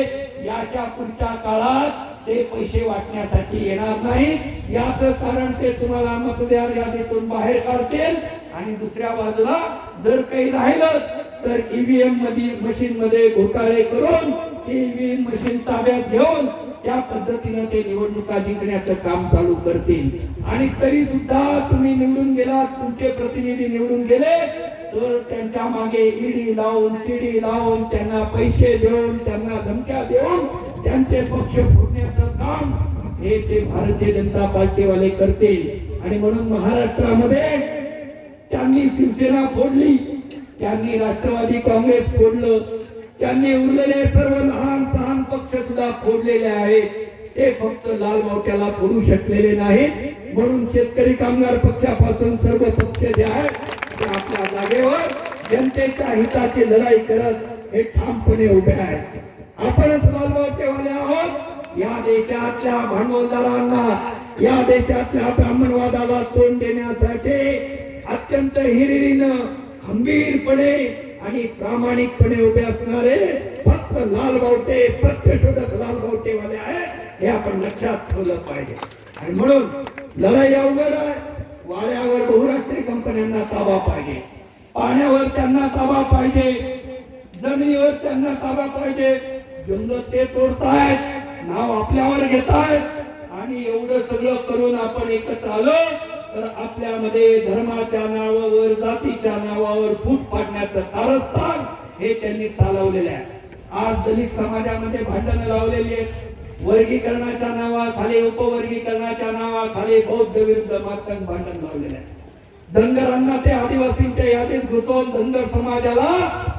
A: याच्या पुढच्या काळात ते पैसे वाटण्यासाठी येणार नाही। याचं कारण ते तुम्हाला मतदार यादीतून बाहेर काढतील, आणि दुसऱ्या बाजूला जर काही राहिलं तर EVM मशीन मध्ये घोटाळे करून ईव्हीएम मशीन ताब्यात घेऊन त्या पद्धतीने ते निवडणुका जिंकण्याचं काम चालू करतील. आणि तरी सुद्धा तुम्ही निवडून गेलात, तुमचे प्रतिनिधी निवडून गेले, तर त्यांच्या मागे ईडी लावून सीडी लावून त्यांना पैसे देऊन त्यांना धमक्या देऊन त्यांचे पक्ष फोडण्याचं काम हे ते भारतीय जनता पार्टीवाले करतील. आणि म्हणून महाराष्ट्रामध्ये त्यांनी शिवसेना फोडली, त्यांनी राष्ट्रवादी काँग्रेस फोडलं, त्यांनी उरलेले सर्व लहान सहान पक्ष सुद्धा फोडलेले आहेत. ते फक्त लाल मावट्याला फोडू शकलेले नाहीत. म्हणून शेतकरी कामगार पक्षापासून सर्व पक्ष जे आहेत ते आपल्या जागेवर जनतेच्या हिताची लढाई करत हे ठामपणे उभे आहेत. आपणच लाल मावटेवाले आहोत. या देशातल्या भांडवलदारांना, या देशातल्या ब्राह्मणवादाला तोंड देण्यासाठी अत्यंत हिरिरीनं खंबीरपणे आणि प्रामाणिकपणे उभे असणारे फक्त लाल बावटे, सत्य शोधक लाल बावटेवाले आहेत, हे आपण लक्षात ठेवलं पाहिजे. आणि म्हणून लढाई अवघड आहे. वाऱ्यावर बहुराष्ट्रीय कंपन्यांना ताबा पाहिजे, पाण्यावर त्यांना ताबा पाहिजे, जमिनीवर त्यांना ताबा पाहिजे. जंगल ते तोडतायत, नाव आपल्यावर घेतायत. आणि एवढं सगळं करून आपण एकत्र आलो तर आपल्यामध्ये धर्माच्या नावावर, जातीच्या नावावर फूट पाडण्याचं कारस्थान हे त्यांनी चालवलेलं आहे. आज दलित समाजामध्ये भांडणं लावलेली आहेत. वर्गीकरणाच्या नावाखाली, उपवर्गीकरणाच्या नावाखाली बौद्ध विरुद्ध मातंग भांडण लावलेलं आहे. धनगरांना ते आदिवासींच्या यादीत घुसवून धनगर समाजाला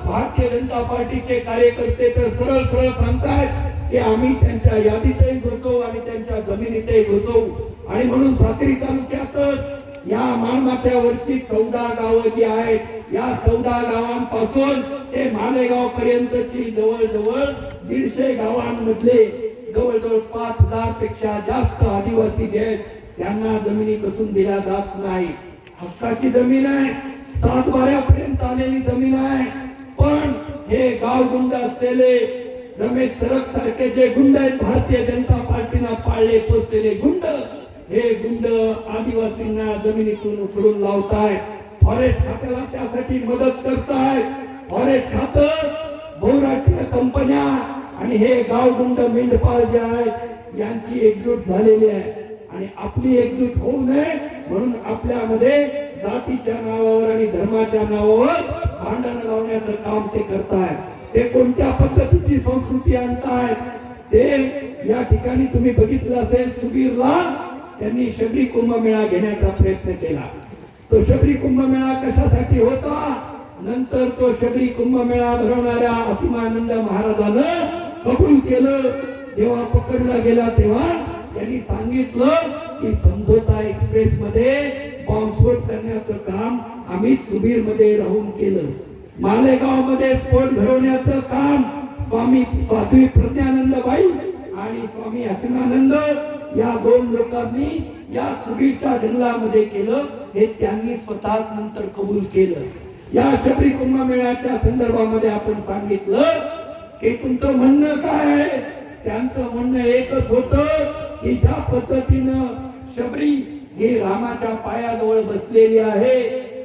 A: भारतीय जनता पार्टीचे कार्यकर्ते तर सरळ सरळ सांगतायत की आम्ही त्यांच्या यादीतही घुसवू आणि त्यांच्या जमिनीतही घुसवू. आणि म्हणून साक्री तालुक्यातच या माळमाथ्यावरची 14 गावं जी आहेत, या 14 गावांपासून ते मालेगाव पर्यंतची जवळजवळ 150 गावांमधले जवळजवळ 5000 पेक्षा जास्त आदिवासी जे आहेत त्यांना जमिनी कसून दिल्या जात नाही. हक्काची जमीन आहे, 7 वाऱ्यापर्यंत आलेली जमीन आहे. पण हे गाव गुंड असलेले रमेश सरक सारखे जे गुंड आहेत, भारतीय जनता पार्टीनं पाळले पोसलेले गुंड, हे गुंड आदिवासींना जमिनीतून उकळून लावतायत. फॉरेस्ट खात्याला त्यासाठी मदत करतायत. फॉरेस्ट खातं, बहुराष्ट्रीय कंपन्या आणि हे गाव गुंड मेंढपाळ जे आहेत यांची एकजूट झालेली आहे. आणि आपली एकजूट होऊ नये म्हणून आपल्यामध्ये जातीच्या नावावर आणि धर्माच्या नावावर भांडण लावण्याचं काम ते करतायत. ते कोणत्या पद्धतीची संस्कृती आणतायत ते या ठिकाणी तुम्ही बघितलं असेल. सुबीरला त्यांनी शबरी कुंभमेळा घेण्याचा प्रयत्न केला. तो शबरी कुंभमेळा कशासाठी होता? नंतर तो शबरी कुंभमेळा भरवणाऱ्या असीमानंद महाराजानं कबूल केलं. जेव्हा पकडला गेला तेव्हा त्यांनी सांगितलं की समझोता एक्सप्रेस मध्ये बॉम्बस्फोट करण्याचं काम आम्ही सुबीर मध्ये राहून केलं. मालेगाव मध्ये स्फोट घडवण्याचं काम स्वामी प्रज्ञानंदबाई आणि स्वामी असीमानंद या 2 लोकांनी या सुबीरच्या जंगलामध्ये केलं. हे त्यांनी स्वतःच नंतर कबूल केलं. या शबरी कुंभमेळ्याच्या संदर्भामध्ये आपण सांगितलं की तुमचं म्हणणं काय आहे? त्यांचं म्हणणं एकच होतं की ज्या पद्धतीनं शबरी ही रामाच्या पायाजवळ बसलेली आहे,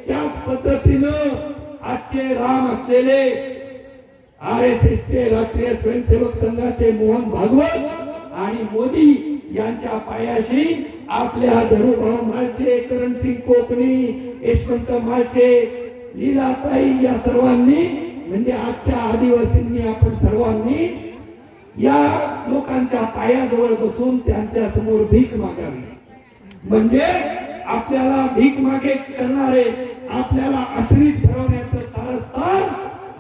A: त्याच पद्धतीनं आजचे राम असलेले RSS चे राष्ट्रीय स्वयंसेवक संघाचे मोहन भागवत आणि मोदी यांच्या पायाशी आपल्या धनुभाऊ माळचे, करणसिंग कोकणी, यशवंत माळचे, लीलाताई या सर्वांनी म्हणजे आजच्या आदिवासींनी आपण सर्वांनी या लोकांच्या पायाजवळ बसून त्यांच्या समोर भीक मागावी. म्हणजे आपल्याला भीक मागे करणारे, आपल्याला आश्रित ठरवण्याचं कारस्थान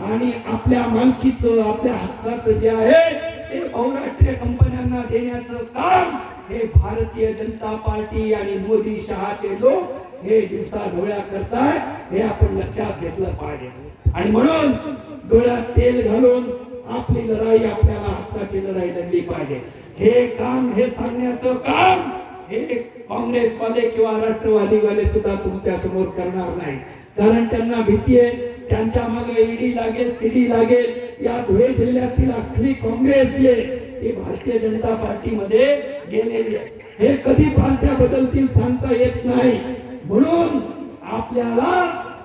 A: आणि आपल्या मालकीचं, आपल्या हक्काचं जे आहे ते बहुराष्ट्रीय कंपन्यांना देण्याचं काम हे भारतीय जनता पार्टी आणि मोदी शहाचे लोक हे दिवसा ढोळ्या करतायत. हे आपण लक्षात घेतलं पाहिजे. आणि म्हणून डोळ्यात तेल घालून आपली लढाई, आपल्याला हक्काची लढाई लढली पाहिजे. हे काम, हे सांगण्याचं काम हे काँग्रेसवाले किंवा राष्ट्रवादीवाले सुद्धा तुमच्या समोर करणार नाही. कारण त्यांना भीती आहे, त्यांच्या मागे ईडी लागेल, सीडी लागेल. या धुळे जिल्ह्यातील अख्खी काँग्रेस जी आहे ती भारतीय जनता पार्टीमध्ये गेलेली आहे. हे कधी पार्ट्या बदलतील सांगता येत नाही. म्हणून आपल्याला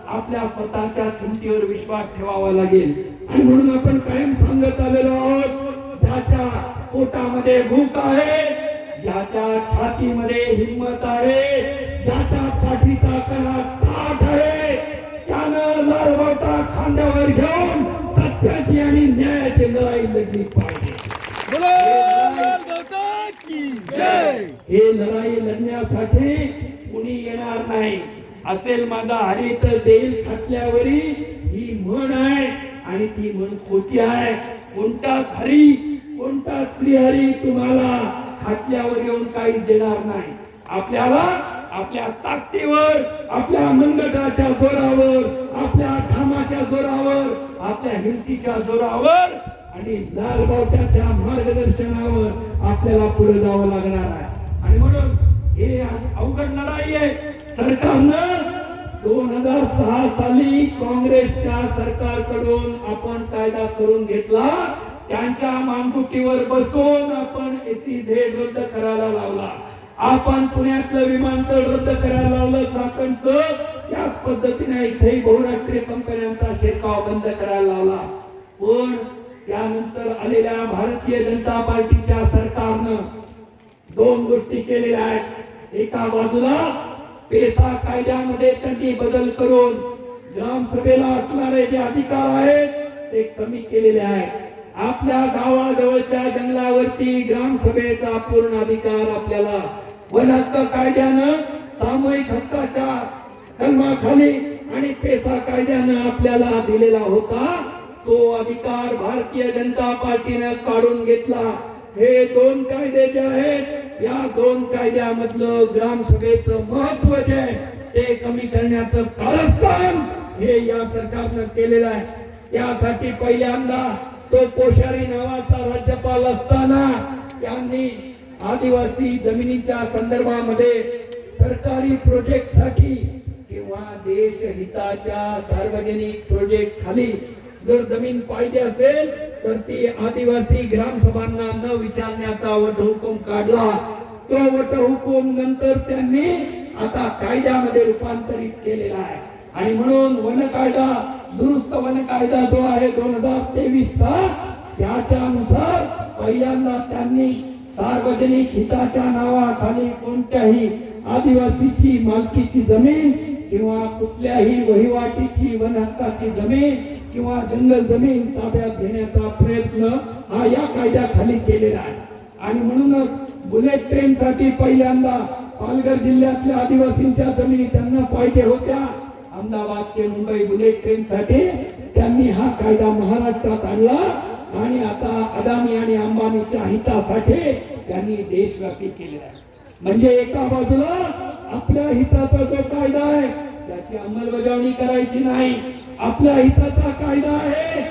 A: आपल्या स्वतःच्या संधीवर विश्वास ठेवावा लागेल. आणि म्हणून आपण कायम सांगत आलेलो आहोत,
B: पोटामध्ये भूक आहे, ज्याच्या छातीमध्ये हिम्मत आहे, ज्याच्या पाठीचा कणा ताठ आहे, त्यानं लालबावटा खांद्यावर घेऊन सत्याची आणि न्यायाची लढाई लढली पाहिजे. हे लढाई लढण्यासाठी कुणी येणार नाही. असेल माझा हरी तर देईल खाटल्यावरी, ही म्हण आहे आणि ती म्हण खोटी आहे. कोणताच हरी, कोणताच श्रीहरी तुम्हाला खाटल्यावर येऊन काहीच देणार नाही. आपल्याला आपल्या ताकदीवर, आपल्या मनगटाच्या जोरावर, आपल्या ठामाच्या जोरावर, आपल्या हिमतीच्या जोरावर आणि लालबावट्याच्या मार्गदर्शनावर आपल्याला पुढे जावं लागणार आहे. आणि म्हणून हे अवघड लढाई आहे. सरकारनं 2006 साली काँग्रेसच्या सरकारकडून आपण कायदा करून घेतला. त्यांच्या मानगुटीवर बसून आपण SEZ रद्द करायला लावला. आपण पुण्यातलं विमानतळ रद्द करायला लावलं चाकणचं. त्याच पद्धतीने इथेही बहुराष्ट्रीय कंपन्यांचा शिरकाव बंद करायला लावला. पण त्यानंतर आलेल्या भारतीय जनता पार्टीच्या सरकारनं दोन गोष्टी केलेल्या आहेत. एका बाजूला पेसा कायद्यामध्ये त्यांनी बदल करून ग्रामसभेला असणारे जे अधिकार आहेत ते कमी केलेले आहेत. आपल्या गावाजवळच्या जंगलावरती ग्रामसभेचा पूर्ण अधिकार आपल्याला वन हक्क कायद्यानं, सामूहिक हक्काच्या कलमाखाली आणि पेसा कायद्यानं आपल्याला दिलेला होता. तो अधिकार भारतीय जनता पार्टीनं काढून घेतला. हे दोन कायदे जे आहेत, या दोन कायद्यामधलं ग्रामसभेचं महत्व जे आहे ते कमी करण्याचं कारस्थान हे या सरकारनं केलेलं आहे. त्यासाठी पहिल्यांदा तो कोश्यारी नावाचा राज्यपाल असताना त्यांनी आदिवासी जमिनीच्या संदर्भामध्ये सरकारी प्रोजेक्ट साठी किंवा देशहिताच्या सार्वजनिक प्रोजेक्ट खाली जर जमीन पाहिजे असेल तर ती आदिवासी ग्रामसभांना न विचारण्याचा वटहुकूम काढला. तो वटहुकूम नंतर त्यांनी आता कायद्यामध्ये रूपांतरित केलेला आहे. आणि म्हणून वन कायदा, दुरुस्त वन कायदा जो आहे 2023 चा, त्याच्यानुसार पहिल्यांदा त्यांनी सार्वजनिक हिताच्या नावाखाली कोणत्याही आदिवासीची मालकीची जमीन किंवा कुठल्याही वहिवाटीची वन हक्काची जमीन किंवा जंगल जमीन ताब्यात घेण्याचा प्रयत्न हा या कायद्याखाली केलेला आहे. आणि म्हणूनच बुलेट ट्रेन साठी पहिल्यांदा पालघर जिल्ह्यातल्या आदिवासींच्या जमिनी त्यांना पाहिजे होत्या. अहमदाबाद ते मुंबई बुलेट ट्रेन साठी त्यांनी हा कायदा महाराष्ट्रात आणला. आणि आता अदानी आणि अंबानीच्या हितासाठी त्यांनी देशव्यापी केलेला आहे. म्हणजे एका बाजूला आपल्या हिताचा जो कायदा आहे त्याची अंमलबजावणी करायची नाही. आपल्या हिताचा कायदा आहे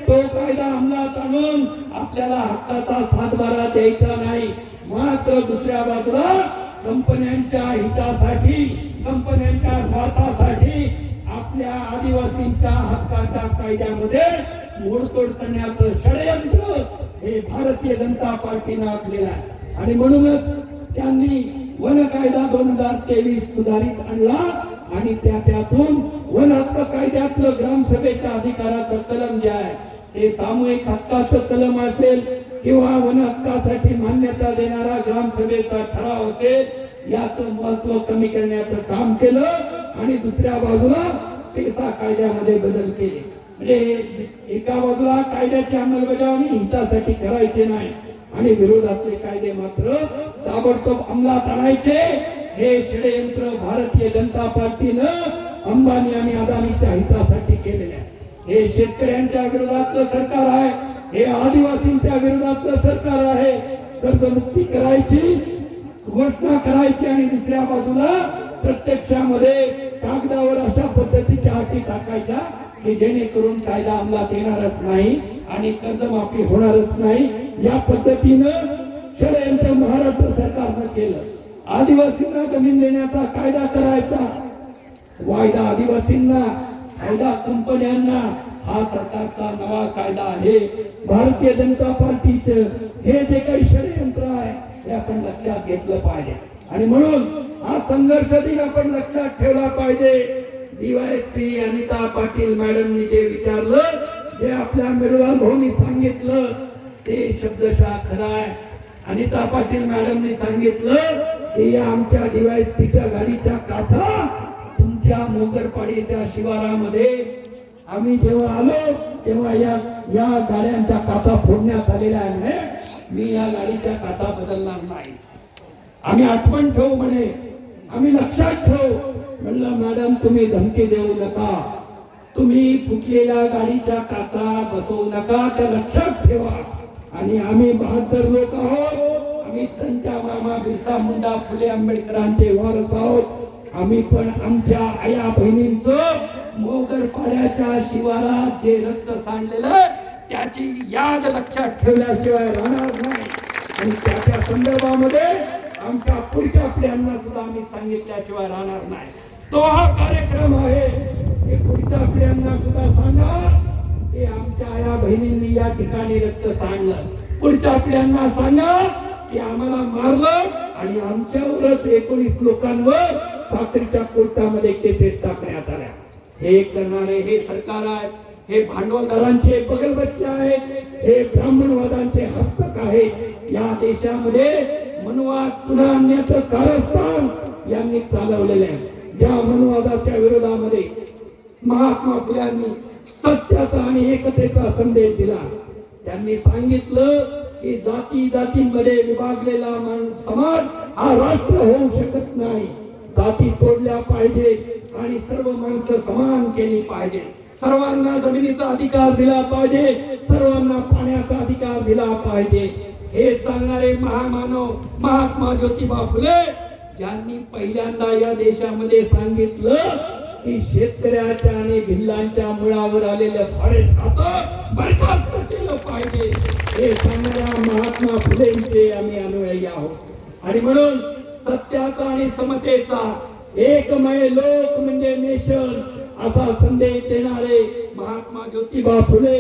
B: तो कायदा अंमलात आणून आपल्याला हक्काचा सातबारा द्यायचा नाही. मात्र दुसऱ्या बाजूला कंपन्यांच्या हितासाठी, कंपन्यांच्या स्वार्थासाठी आपल्या आदिवासींच्या हक्काच्या कायद्यामध्ये मोडतोड करण्याचं षडयंत्र हे भारतीय जनता पार्टीनं आखलेलं आहे. आणि म्हणूनच त्यांनी वन कायदा 2023 सुधारित आणला. आणि त्याच्यातून वन हक्क कायद्यातलं ग्रामसभेच्या अधिकाराचं कलम जे आहे ते सामूहिक हक्काचं कलम असेल किंवा वन हक्कासाठी मान्यता देणारा ग्रामसभेचा ठराव असेल, याचं महत्व कमी करण्याचं काम केलं. आणि दुसऱ्या बाजूला पेसा कायद्यामध्ये बदल केले. म्हणजे एका बाजूला कायद्याची अंमलबजावणी हितासाठी करायचे नाही आणि विरोधातले कायदे मात्र ताबडतोब अंमलात आणायचे. हे षडयंत्र भारतीय जनता पार्टीनं अंबानी आणि अदानीच्या हितासाठी केलेले आहे. हे शेतकऱ्यांच्या विरोधातलं सरकार आहे, हे आदिवासींच्या विरोधातलं सरकार आहे. कर्जमुक्ती करायची घोषणा करायची आणि दुसऱ्या बाजूला प्रत्यक्षामध्ये कागदावर अशा पद्धतीच्या अटी टाकायच्या की जेणेकरून कायदा अंमलात येणारच नाही आणि कर्जमाफी होणारच नाही. या पद्धतीनं षडयंत्र महाराष्ट्र सरकारनं केलं. आदिवासींना जमीन देण्याचा कायदा करायचा, वायदा आदिवासींना, कायदा कंपन्यांना, हा सरकारचा नवा कायदा आहे. भारतीय जनता पार्टीचं हे जे काही षडयंत्र आहे हे आपण लक्षात घेतलं पाहिजे. आणि म्हणून हा संघर्ष दिन आपण लक्षात ठेवला पाहिजे. DYSP अनिता पाटील मॅडमनी जे विचारलं, जे आपल्या मृणाल भाऊनी सांगितलं ते शब्दशः खरं आहे. अनिता पाटील मॅडमने सांगितलं की या आमच्या DYSPच्या गाडीच्या काचा तुमच्या मोगरपाडीच्या शिवारामध्ये आम्ही जेव्हा आलो तेव्हा या गाड्यांच्या काचा फोडण्यात आलेल्या आहे. मी या गाडीच्या काचा बदलणार नाही. आम्ही आठवण ठेवू म्हणे, आम्ही लक्षात ठेवू. म्हणलं मॅडम तुम्ही धमकी देऊ नका, तुम्ही फुटलेल्या गाडीच्या काचा बसवू नका, त्या लक्षात ठेवा. आणि आम्ही बहादर लोक आहोत, आम्ही त्यांच्या मामा बिरसा मुंडा फुले आंबेडकरांचे वारस आहोत. आम्ही पण आमच्या आया बहिणींचं मोगरपाड्याच्या शिवारात जे रक्त सांडलेलं त्याची याद लक्षात ठेवल्याशिवाय राहणार नाही. आणि त्याच्या संदर्भामध्ये आमच्या पुढच्या पिढ्यांना सुद्धा आम्ही सांगितल्याशिवाय राहणार नाही. तो हा कार्यक्रम आहे. हे पुढच्या पिढ्यांना सुद्धा सांगा की आमच्या आया बहिणींनी या ठिकाणी रक्त सांडलं. पुढच्या पिढ्यांना सांगा की आम्हाला मारलं आणि आमच्यावरच 19 लोकांवर साखरीच्या कोर्टामध्ये केसेस टाकण्यात आल्या. हे करणारे हे सरकार आहे, हे भांडवलदारांचे बगलबच्चे आहेत, हे ब्राह्मणवादांचे हस्तक आहेत. या देशामध्ये मनुवाद पुन्हा आणण्याचं कारस्थान यांनी चालवलेलं आहे. ज्या मनुवादाच्या विरोधामध्ये महात्मा फुल्यांनी सत्याचा आणि एकतेचा संदेश दिला. त्यांनी सांगितलं की जाती जातींमध्ये विभागलेला समाज हा राष्ट्र होऊ शकत नाही. जाती तोडल्या पाहिजे आणि सर्व माणसं समान केली पाहिजे. सर्वांना जमिनीचा अधिकार दिला पाहिजे, सर्वांना पाण्याचा अधिकार दिला पाहिजे. हे सांगणारे महामानव महात्मा ज्योतिबा फुले ज्यांनी पहिल्यांदा या देशामध्ये सांगितलं की शेतकऱ्याच्या आणि भिल्लांच्या मुळावर आलेलं फॉरेस्ट खातं बरखास्त केलं पाहिजे. हे सांगणाऱ्या महात्मा फुलेंचे आम्ही अनुयायी आहोत. आणि म्हणून सत्याचा आणि समतेचा एकमेव लोक म्हणजे नेशन असा संदेश देणारे महात्मा ज्योतिबा फुले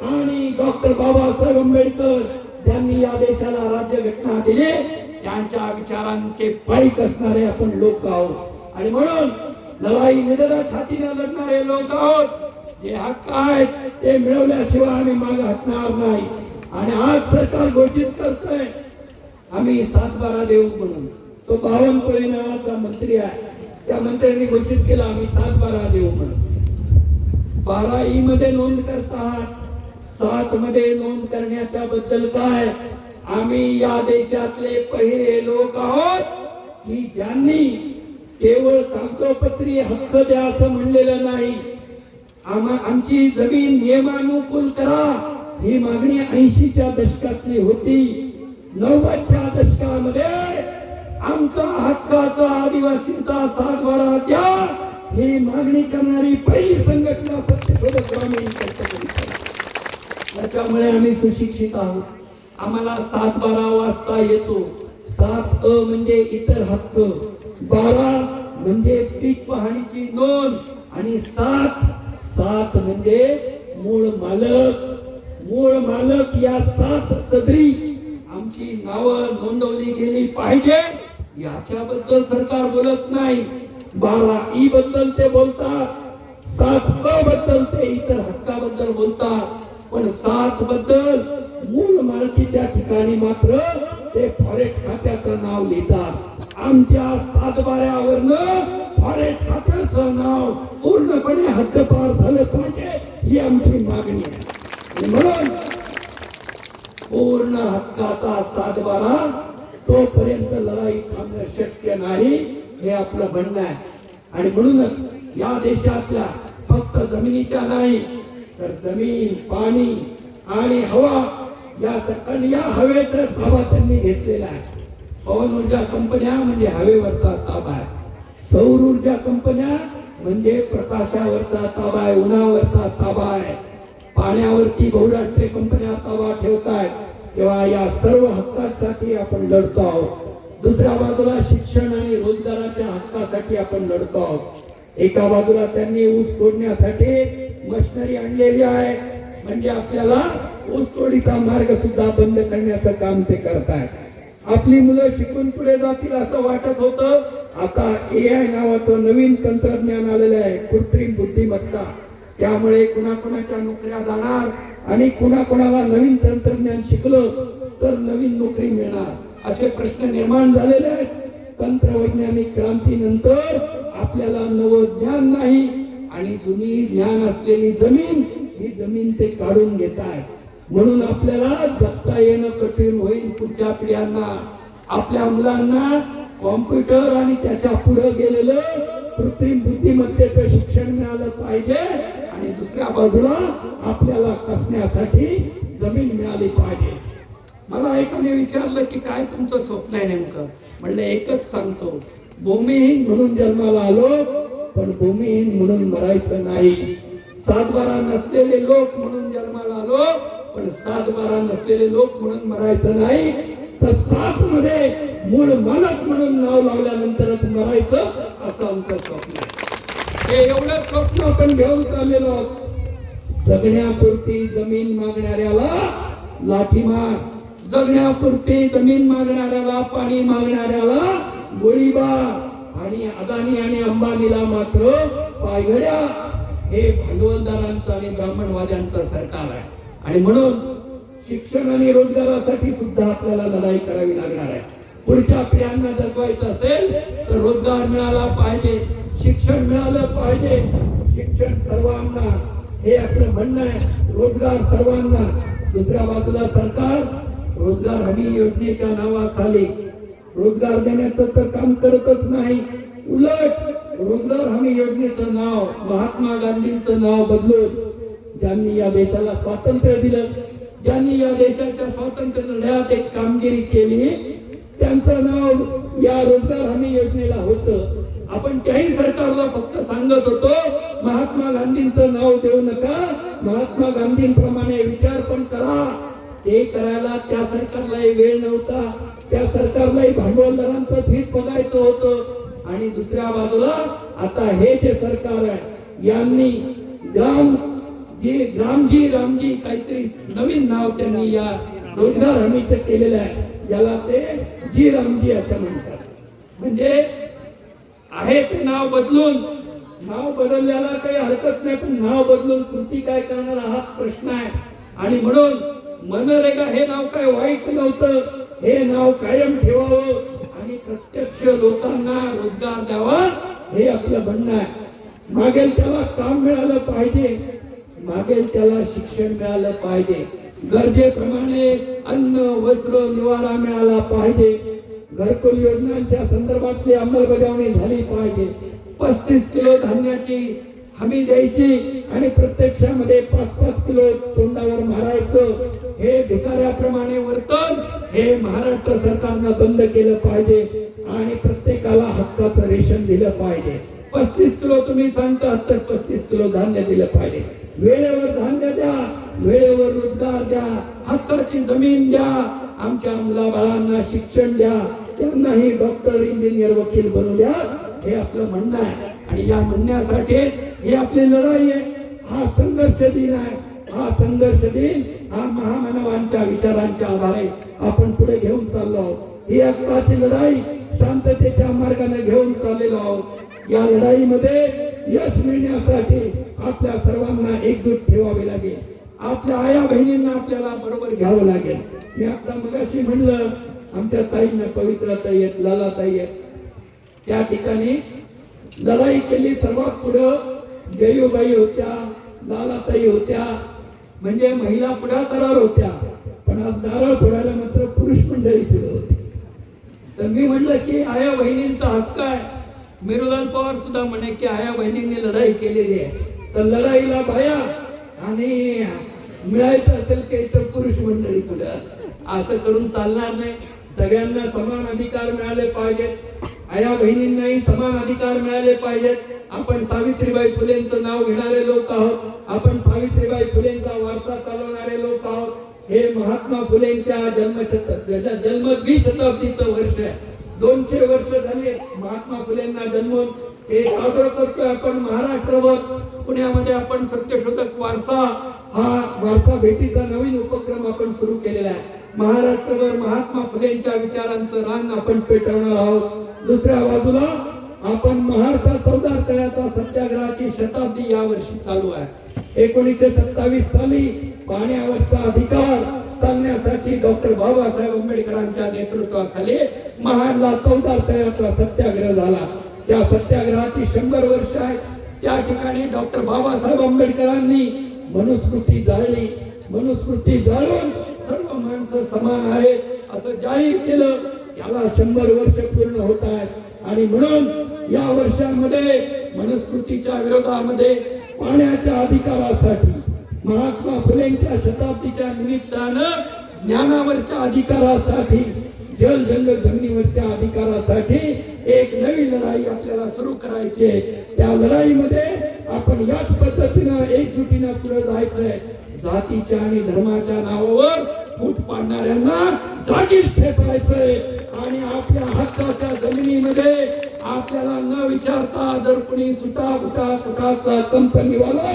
B: आणि डॉक्टर बाबासाहेब आंबेडकर ज्यांनी या देशाला राज्यघटना दिली त्यांच्या विचारांचे पाईक असणारे आपण लोक आहोत. आणि म्हणून लढाई निधडक छातीने लढणारे लोक आहोत. जे हक्क आहेत ते मिळवल्याशिवाय आम्ही मागे हटणार नाही. आणि आज सरकार घोषित करतोय आम्ही 7-12 देऊ म्हणून. तो बावनकुळे नावाचा मंत्री आहे, त्या मंत्र्यांनी घोषित केलं आम्ही 7-12 देऊ म्हणून. 12E मध्ये नोंद करतात, 7 मध्ये नोंद करण्याच्या बद्दल काय? आम्ही या देशातले पहिले लोक आहोत की ज्यांनी केवळ कागदोपत्री हक्क द्या असं म्हणलेलं नाही. आमची जमीन नियमानुकूल करा ही मागणी 80च्या दशकातली होती. 90च्या दशकामध्ये आमचा हक्काचा आदिवासींचा 7-12 द्या ही मागणी करणारी पहिली संघटना सत्यशोधक ग्रामीण कष्टकरी. त्याच्यामुळे आम्ही सुशिक्षित आहोत. आम्हाला 7-12 वाजता येतो. 7A म्हणजे इतर हक्क, 12 म्हणजे पीक पाहणीची नोंद आणि 7 म्हणजे मूळ मालक. मूळ मालक या 7 सदरी आमची नावं नोंदवली गेली पाहिजे याच्याबद्दल सरकार बोलत नाही. 12E बद्दल ते बोलतात, 7A बद्दल ते इतर हक्काबद्दल बोलतात. पण 7 बद्दल मूळ मालकीच्या ठिकाणी मात्र ते फॉरेस्ट खात्याचं नाव लिहितात. आमच्या 7-12वरनं फॉरेस्ट खात्याचं नाव पूर्णपणे हद्दपार झालं पाहिजे ही आमची मागणी आहे. म्हणून पूर्ण हक्काचा 7-12 तोपर्यंत लढाई थांबणं शक्य नाही हे आपलं म्हणणं आहे. आणि म्हणूनच या देशातल्या फक्त जमिनीच्या नाही तर जमीन, पाणी आणि हवा या सकल या हवेचा ताबा त्यांनी घेतलेला आहे. पवन ऊर्जा कंपन्या म्हणजे हवेवरचा ताबा आहे. सौर ऊर्जा कंपन्या म्हणजे प्रकाशावरचा ताबा आहे, उन्हावरचा ताबा आहे. पाण्यावरती बहुराष्ट्रीय कंपन्या ताबा ठेवतायत. तेव्हा या सर्व हक्कांसाठी आपण लढतो आहोत. दुसऱ्या बाजूला शिक्षण आणि रोजगाराच्या हक्कासाठी आपण लढतो आहोत. एका बाजूला त्यांनी ऊस तोडण्यासाठी मशिनरी आणलेली आहे, म्हणजे आपल्याला ऊस तोडीचा मार्ग सुद्धा बंद करण्याचं काम ते करतायत. आपली मुलं शिकून पुढे जातील असं वाटत होतं. आता AI नावाचं नवीन तंत्रज्ञान आलेलं आहे, कृत्रिम बुद्धिमत्ता. त्यामुळे कुणाकुणाच्या नोकऱ्या जाणार आणि कुणाकुणाला नवीन तंत्रज्ञान शिकलं तर नवीन नोकरी मिळणार. असे प्रश्न निर्माण झालेले आहेत. तंत्रवैज्ञानिक क्रांतीनंतर आपल्याला नवं ज्ञान नाही आणि जुनी ज्ञान असलेली जमीन, ही जमीन ते काढून घेत आहेत. म्हणून आपल्याला जगता येणं कठीण होईल पुढच्या पिढ्यांना. आपल्या मुलांना कॉम्प्युटर आणि त्याच्या पुढे गेलेलं कृत्रिम बुद्धिमत्तेचं शिक्षण मिळालं पाहिजे आणि दुसऱ्या बाजूला आपल्याला कसण्यासाठी जमीन मिळाली पाहिजे. मला एकाने विचारलं की काय तुमचं स्वप्न आहे नेमकं. म्हणलं एकच सांगतो, भूमिहीन म्हणून जन्माला आलो पण भूमिहीन म्हणून मरायचं नाही. सातबारा नसलेले लोक म्हणून जन्माला आलो पण सातबारा नसलेले लोक म्हणून मरायचं नाही. तर सात मध्ये मूळ मालक म्हणून नाव लावल्यानंतरच मरायचं, असं आमचं स्वप्न आहे. हे एवढं स्वप्न आपण घेऊन चाललेलो आहोत. जगण्यापुरती जमीन मागणाऱ्याला लाठी मार, जगण्यापुरती जमीन मागणाऱ्याला, पाणी मागणाऱ्याला गोळीबार आणि अदानी आणि अंबानीला मात्र पायघड्या. हे भांडवलदारांचं आणि ब्राह्मणवाद्यांचं सरकार आहे आणि म्हणून शिक्षण आणि रोजगारासाठी सुद्धा आपल्याला लढाई करावी लागणार आहे. पुढच्या पिढ्यांना जगवायचं असेल तर रोजगार मिळाला पाहिजे, शिक्षण मिळालं पाहिजे. शिक्षण सर्वांना हे आपलं म्हणणं आहे, रोजगार सर्वांना. दुसऱ्या बाजूला सरकार रोजगार हमी योजनेच्या नावाखाली रोजगार देण्याचं तर काम करतच नाही. उलट रोजगार हमी योजनेचं नाव महात्मा गांधींचं नाव बदलून, ज्यांनी या देशाला स्वातंत्र्य दिलं, ज्यांनी या देशाच्या स्वातंत्र्य लढ्यात एक कामगिरी केली, त्यांचं नाव या रोजगार हमी योजनेला होतं. आपण त्याही सरकारला फक्त सांगत होतो महात्मा गांधींचं नाव देऊ नका, महात्मा गांधींप्रमाणे विचार पण करा. ते करायला त्या सरकारलाही वेळ नव्हता. त्या सरकारलाही भांडवलदारांचं हित बघायचं होतं. आणि दुसऱ्या बाजूला आता हे जे सरकार आहे, यांनी रामजी काहीतरी नवीन नाव त्यांनी या रोजगार हमीचं केलेलं आहे, ज्याला ते जी रामजी असं म्हणतात. म्हणजे आहे ते नाव बदलून, नाव बदलल्याला काही हरकत नाही, पण नाव बदलून कृती काय करणार हाच प्रश्न आहे. आणि म्हणून मनरेगा हे नाव काय वाईट नव्हतं, हे नाव कायम ठेवावं आणि प्रत्यक्ष लोकांना रोजगार द्यावा, हे आपलं म्हणणं आहे. मागेल त्याला काम मिळालं पाहिजे, मागेल त्याला शिक्षण मिळालं पाहिजे, गरजेप्रमाणे अन्न वस्त्र निवारा मिळाला पाहिजे, घरकुल योजनांच्या संदर्भातली अंमलबजावणी झाली पाहिजे, 35 किलो धान्याची हमी द्यायची आणि प्रत्यक्षामध्ये 5-5 किलो तोंडावर मारायचं, हे भिकाऱ्याप्रमाणे वर्तन हे महाराष्ट्र सरकारनं बंद केलं पाहिजे आणि प्रत्येकाला हक्काचं रेशन दिलं पाहिजे. 35 किलो तुम्ही सांगता तर 35 किलो धान्य दिलं पाहिजे. वेळेवर धान्य द्या, वेळेवर रोजगार द्या, हक्काची जमीन द्या, आमच्या मुलाबाळांना शिक्षण द्या, त्यांनाही डॉक्टर, इंजिनियर, वकील बनवू द्या, हे आपलं म्हणणं आहे. आणि या म्हणण्यासाठी ही आपली लढाई आहे. हा संघर्ष दिन आहे. हा संघर्ष दिन हा महामानवांच्या विचारांच्या आधारे आपण पुढे घेऊन चाललो आहोत. ही हक्काची लढाई शांततेच्या मार्गाने घेऊन चाललेलो आहोत. या लढाईमध्ये यश मिळण्यासाठी आपल्या सर्वांना एकजूट ठेवावी लागेल. आपल्या आया बहिणींना आपल्याला बरोबर घ्यावं लागेल. मी आता मगाशी म्हणलं आमच्या ताईंना पवित्र ताई आहेत, लाला ताई आहेत, त्या ठिकाणी लढाई केली. सर्वात पुढं जयूबाई होत्या, लालाताई होत्या, म्हणजे महिला पुढाकारावर होत्या. पण आज नारळ फोडायला मात्र पुरुष मंडळी पुढे होती. तर मी म्हणलं की आया बहिणींचा हक्क आहे. मिरुलाल पवार सुद्धा म्हणे की आया बहिणींनी लढाई केलेली आहे, तर लढाईला बाया आणि मिळायचं असेल की तर पुरुष मंडळी पुढे. असं करून चालणार नाही. सगळ्यांना समान अधिकार मिळाले पाहिजेत. आया बहिणींनाही समान अधिकार मिळाले पाहिजेत. आपण सावित्रीबाई फुलेंचं नाव घेणारे लोक आहोत. आपण सावित्रीबाई फुलेंचा वारसा चालवणारे लोक आहोत. हे महात्मा फुलेंच्या जन्म 20 शताब्दीचं वर्ष आहे. 200 वर्ष झाले महात्मा फुलेंना जन्मून. हे साजरं करतोय आपण महाराष्ट्रभर. पुण्यामध्ये आपण सत्यशोधक वारसा, हा वारसा भेटीचा नवीन उपक्रम आपण सुरू केलेला आहे. महाराष्ट्रभर महात्मा फुलेंच्या विचारांचं रांग आपण पेटवणार आहोत. दुसऱ्या बाजूला आपण महाराष्ट्र चौदार तळ्याचा सत्याग्रहाची शताब्दी या वर्षी चालू आहे. 1927 साली पाण्यावरचा अधिकार सांगण्यासाठी यासाठी डॉक्टर बाबासाहेब आंबेडकरांच्या नेतृत्वाखाली महाडला 14 तयाचा सत्याग्रह झाला. त्या सत्याग्रहाची 100 वर्ष आहेत. त्या ठिकाणी डॉक्टर बाबासाहेब आंबेडकरांनी मनुस्मृती जाळली. मनुस्मृती जाळून सर्व माणसं समान आहेत असं जाहीर केलं. त्याला 100 वर्ष पूर्ण होत आहेत आणि म्हणून या वर्षामध्ये मनुस्मृतीच्या विरोधामध्ये पाण्याच्या अधिकारासाठी, महात्मा फुलेंच्या शताब्दीच्या निमित्तानं ज्ञानावरच्या अधिकारासाठी, जल जंगल जमिनीवरच्या अधिकारासाठी एक नवी लढाई आपल्याला सुरू करायची आहे. त्या लढाईमध्ये आपण याच पद्धतीनं एकजुटीनं पुढे जायचंय. जातीच्या आणि धर्माच्या नावावर फूट पाडणाऱ्यांना जागीच फेकायचंय आणि आपल्या हक्काच्या जमिनीमध्ये आपल्याला न विचारता जर कोणी सुटा कुटाचा कंपनीवाला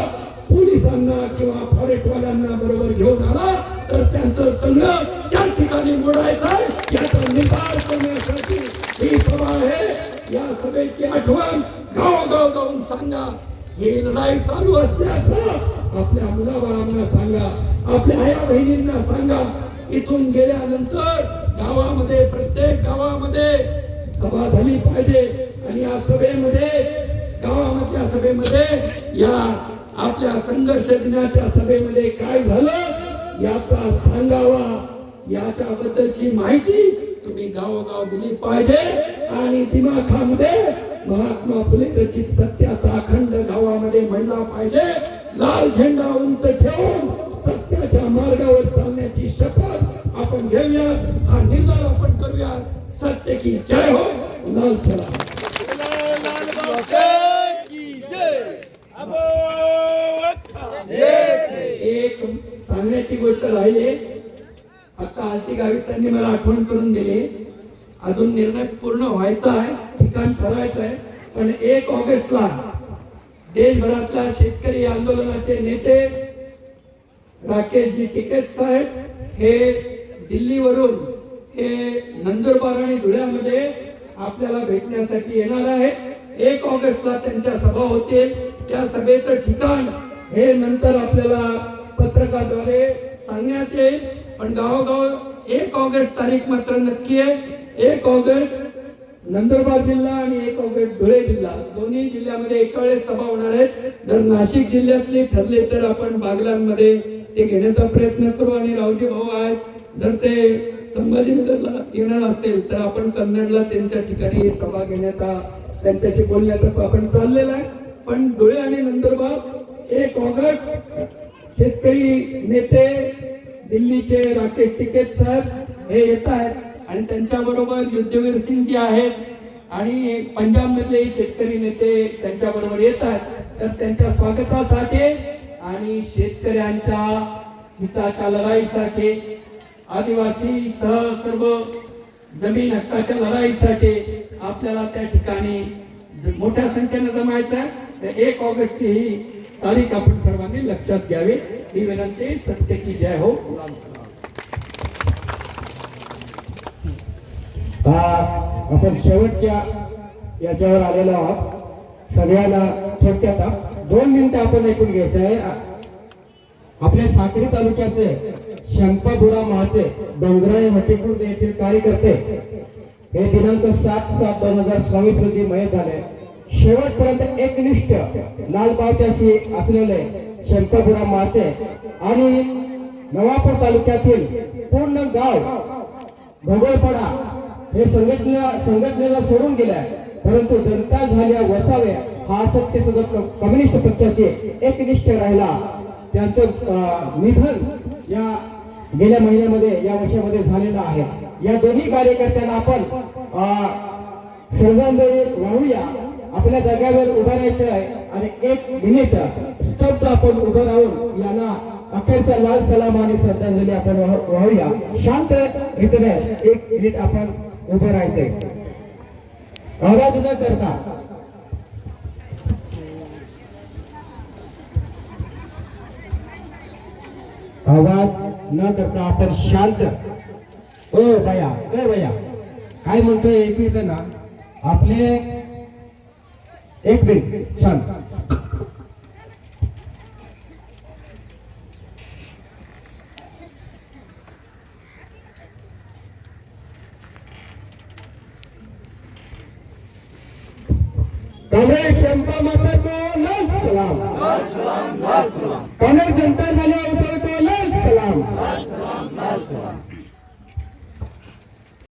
B: पोलिसांना किंवा फॉरेस्टवाल्यांना बरोबर घेऊन आला तर त्यांचं तंगड त्या ठिकाणी मोडायचं आहे. याचा निकाल करण्यासाठी ही सभा आहे. या सभेची आठवण गावोगाव जाऊन सांगा. ही लढाई चालू असल्याचं आपल्या मुलाबाळांना सांगा, आपल्या आया बहिणींना सांगा. इथून गेल्यानंतर गावामध्ये, प्रत्येक गावामध्ये सभा झाली पाहिजे आणि या सभेमध्ये, गावामधल्या सभेमध्ये, या आपल्या संघर्ष दिनाच्या सभेमध्ये काय झालं याचा सांगावा. याच्याबद्दलची माहिती तुम्ही गावोगाव दिली पाहिजे आणि दिमाखामध्ये महात्मा फुले रचित सत्याचा अखंड गावामध्ये म्हणला पाहिजे. लाल झेंडा उंच ठेवून सत्याच्या मार्गावर चालण्याची शपथ आपण घेऊयात. हा निर्धार आपण करूयात. सत्य की जय हो. लाल सलाम. एक सांगण्याची गोष्ट राहिली. आता आलती गावी त्यांनी मला आठवण करून दिली. अजून निर्णय पूर्ण व्हायचा आहे, ठिकाण ठरवायचं आहे. पण 1 ऑगस्टला देशभरातल्या शेतकरी आंदोलनाचे नेते राकेशजी टिकेत साहेब हे दिल्लीवरून हे नंदुरबार आणि धुळ्यामध्ये आपल्याला भेटण्यासाठी येणार आहे. 1 ऑगस्टला त्यांच्या सभा होतील. त्या सभेचं ठिकाण हे नंतर आपल्याला पत्रकाद्वारे सांगण्यात येईल. पण गावोगाव 1 ऑगस्ट तारीख मात्र नक्की आहे. 1 ऑगस्ट नंदुरबार जिल्हा आणि 1 ऑगस्ट धुळे जिल्हा, दोन्ही जिल्ह्यामध्ये एका वेळेस सभा होणार आहेत. जर नाशिक जिल्ह्यातले ठरले तर आपण बागलांमध्ये ते घेण्याचा प्रयत्न करू. आणि रावजी भाऊ आहेत, जर ते संभाजीनगरला येणार असतील तर आपण कन्नडला त्यांच्या ठिकाणी सभा घेण्याचा, त्यांच्याशी बोलण्याचा आपण चाललेला आहे. पण धुळे आणि नंदुरबार 1 ऑगस्ट शेतकरी नेते दिल्लीचे राकेश टिकेत साहेब हे येत आहेत आणि त्यांच्या बरोबर युद्धवीर सिंग जी आहेत आणि पंजाब मधले शेतकरी नेते त्यांच्या बरोबर येत आहेत. तर त्यांच्या स्वागतासाठी आणि शेतकऱ्यांच्या हिताच्या लढाईसाठी, आदिवासी सह सर्व जमीन हक्काच्या लढाईसाठी आपल्याला त्या ठिकाणी मोठ्या संख्येने जमायचं आहे. 1 ऑगस्ट ही तारीख आपण सर्वांनी लक्षात घ्यावी ही विनंती. सत्य की जय हो.
C: आपण शेवटच्या याच्यावर आलेलो आहोत. सगळ्याला थोडक्यात 2 मिनिटं आपण ऐकून घ्यायचं आहे. आपल्या साक्री तालुक्याचे शंपाबुडा महाचे डोंगराळे हटीखुर्द येथील कार्यकर्ते हे दिनांक 7/7/2024 रोजी मयत झाले. शेवटपर्यंत एकनिष्ठ लाल पावत्याशी असलेले शंपाबुडा महाचे आणि नवापूर तालुक्यातील पूर्ण गाव भगोळपाडा हे संघटनेला सोडून गेल्या, परंतु जनता झाल्या वसावे हा सत्य सुद्धा कम्युनिस्ट पक्षाचे एकनिष्ठ राहिला. त्यांचं निधन या गेल्या महिन्यामध्ये, या वर्षामध्ये झालेलं आहे. या दोन्ही कार्यकर्त्यांना आपण श्रद्धांजली वाहूया. आपल्या जागेवर उभं राहायचं आहे आणि 1 मिनिट स्तब्ध आपण उभं राहून यांना अखेरचा लाल सलाम आणि श्रद्धांजली आपण वाहूया. शांत रीतीने 1 मिनिट आपण उभं राहायचंय. आवाज न करता. आवाज न करता आपण शांत. ओ भैया, ए भैया, काय म्हणतोय ऐकू ना आपले. 1 मिनिट शांत. काँग्रेस शंपा माता को लाल सलाम, काँग्रेस जनता दल को लाल सलाम.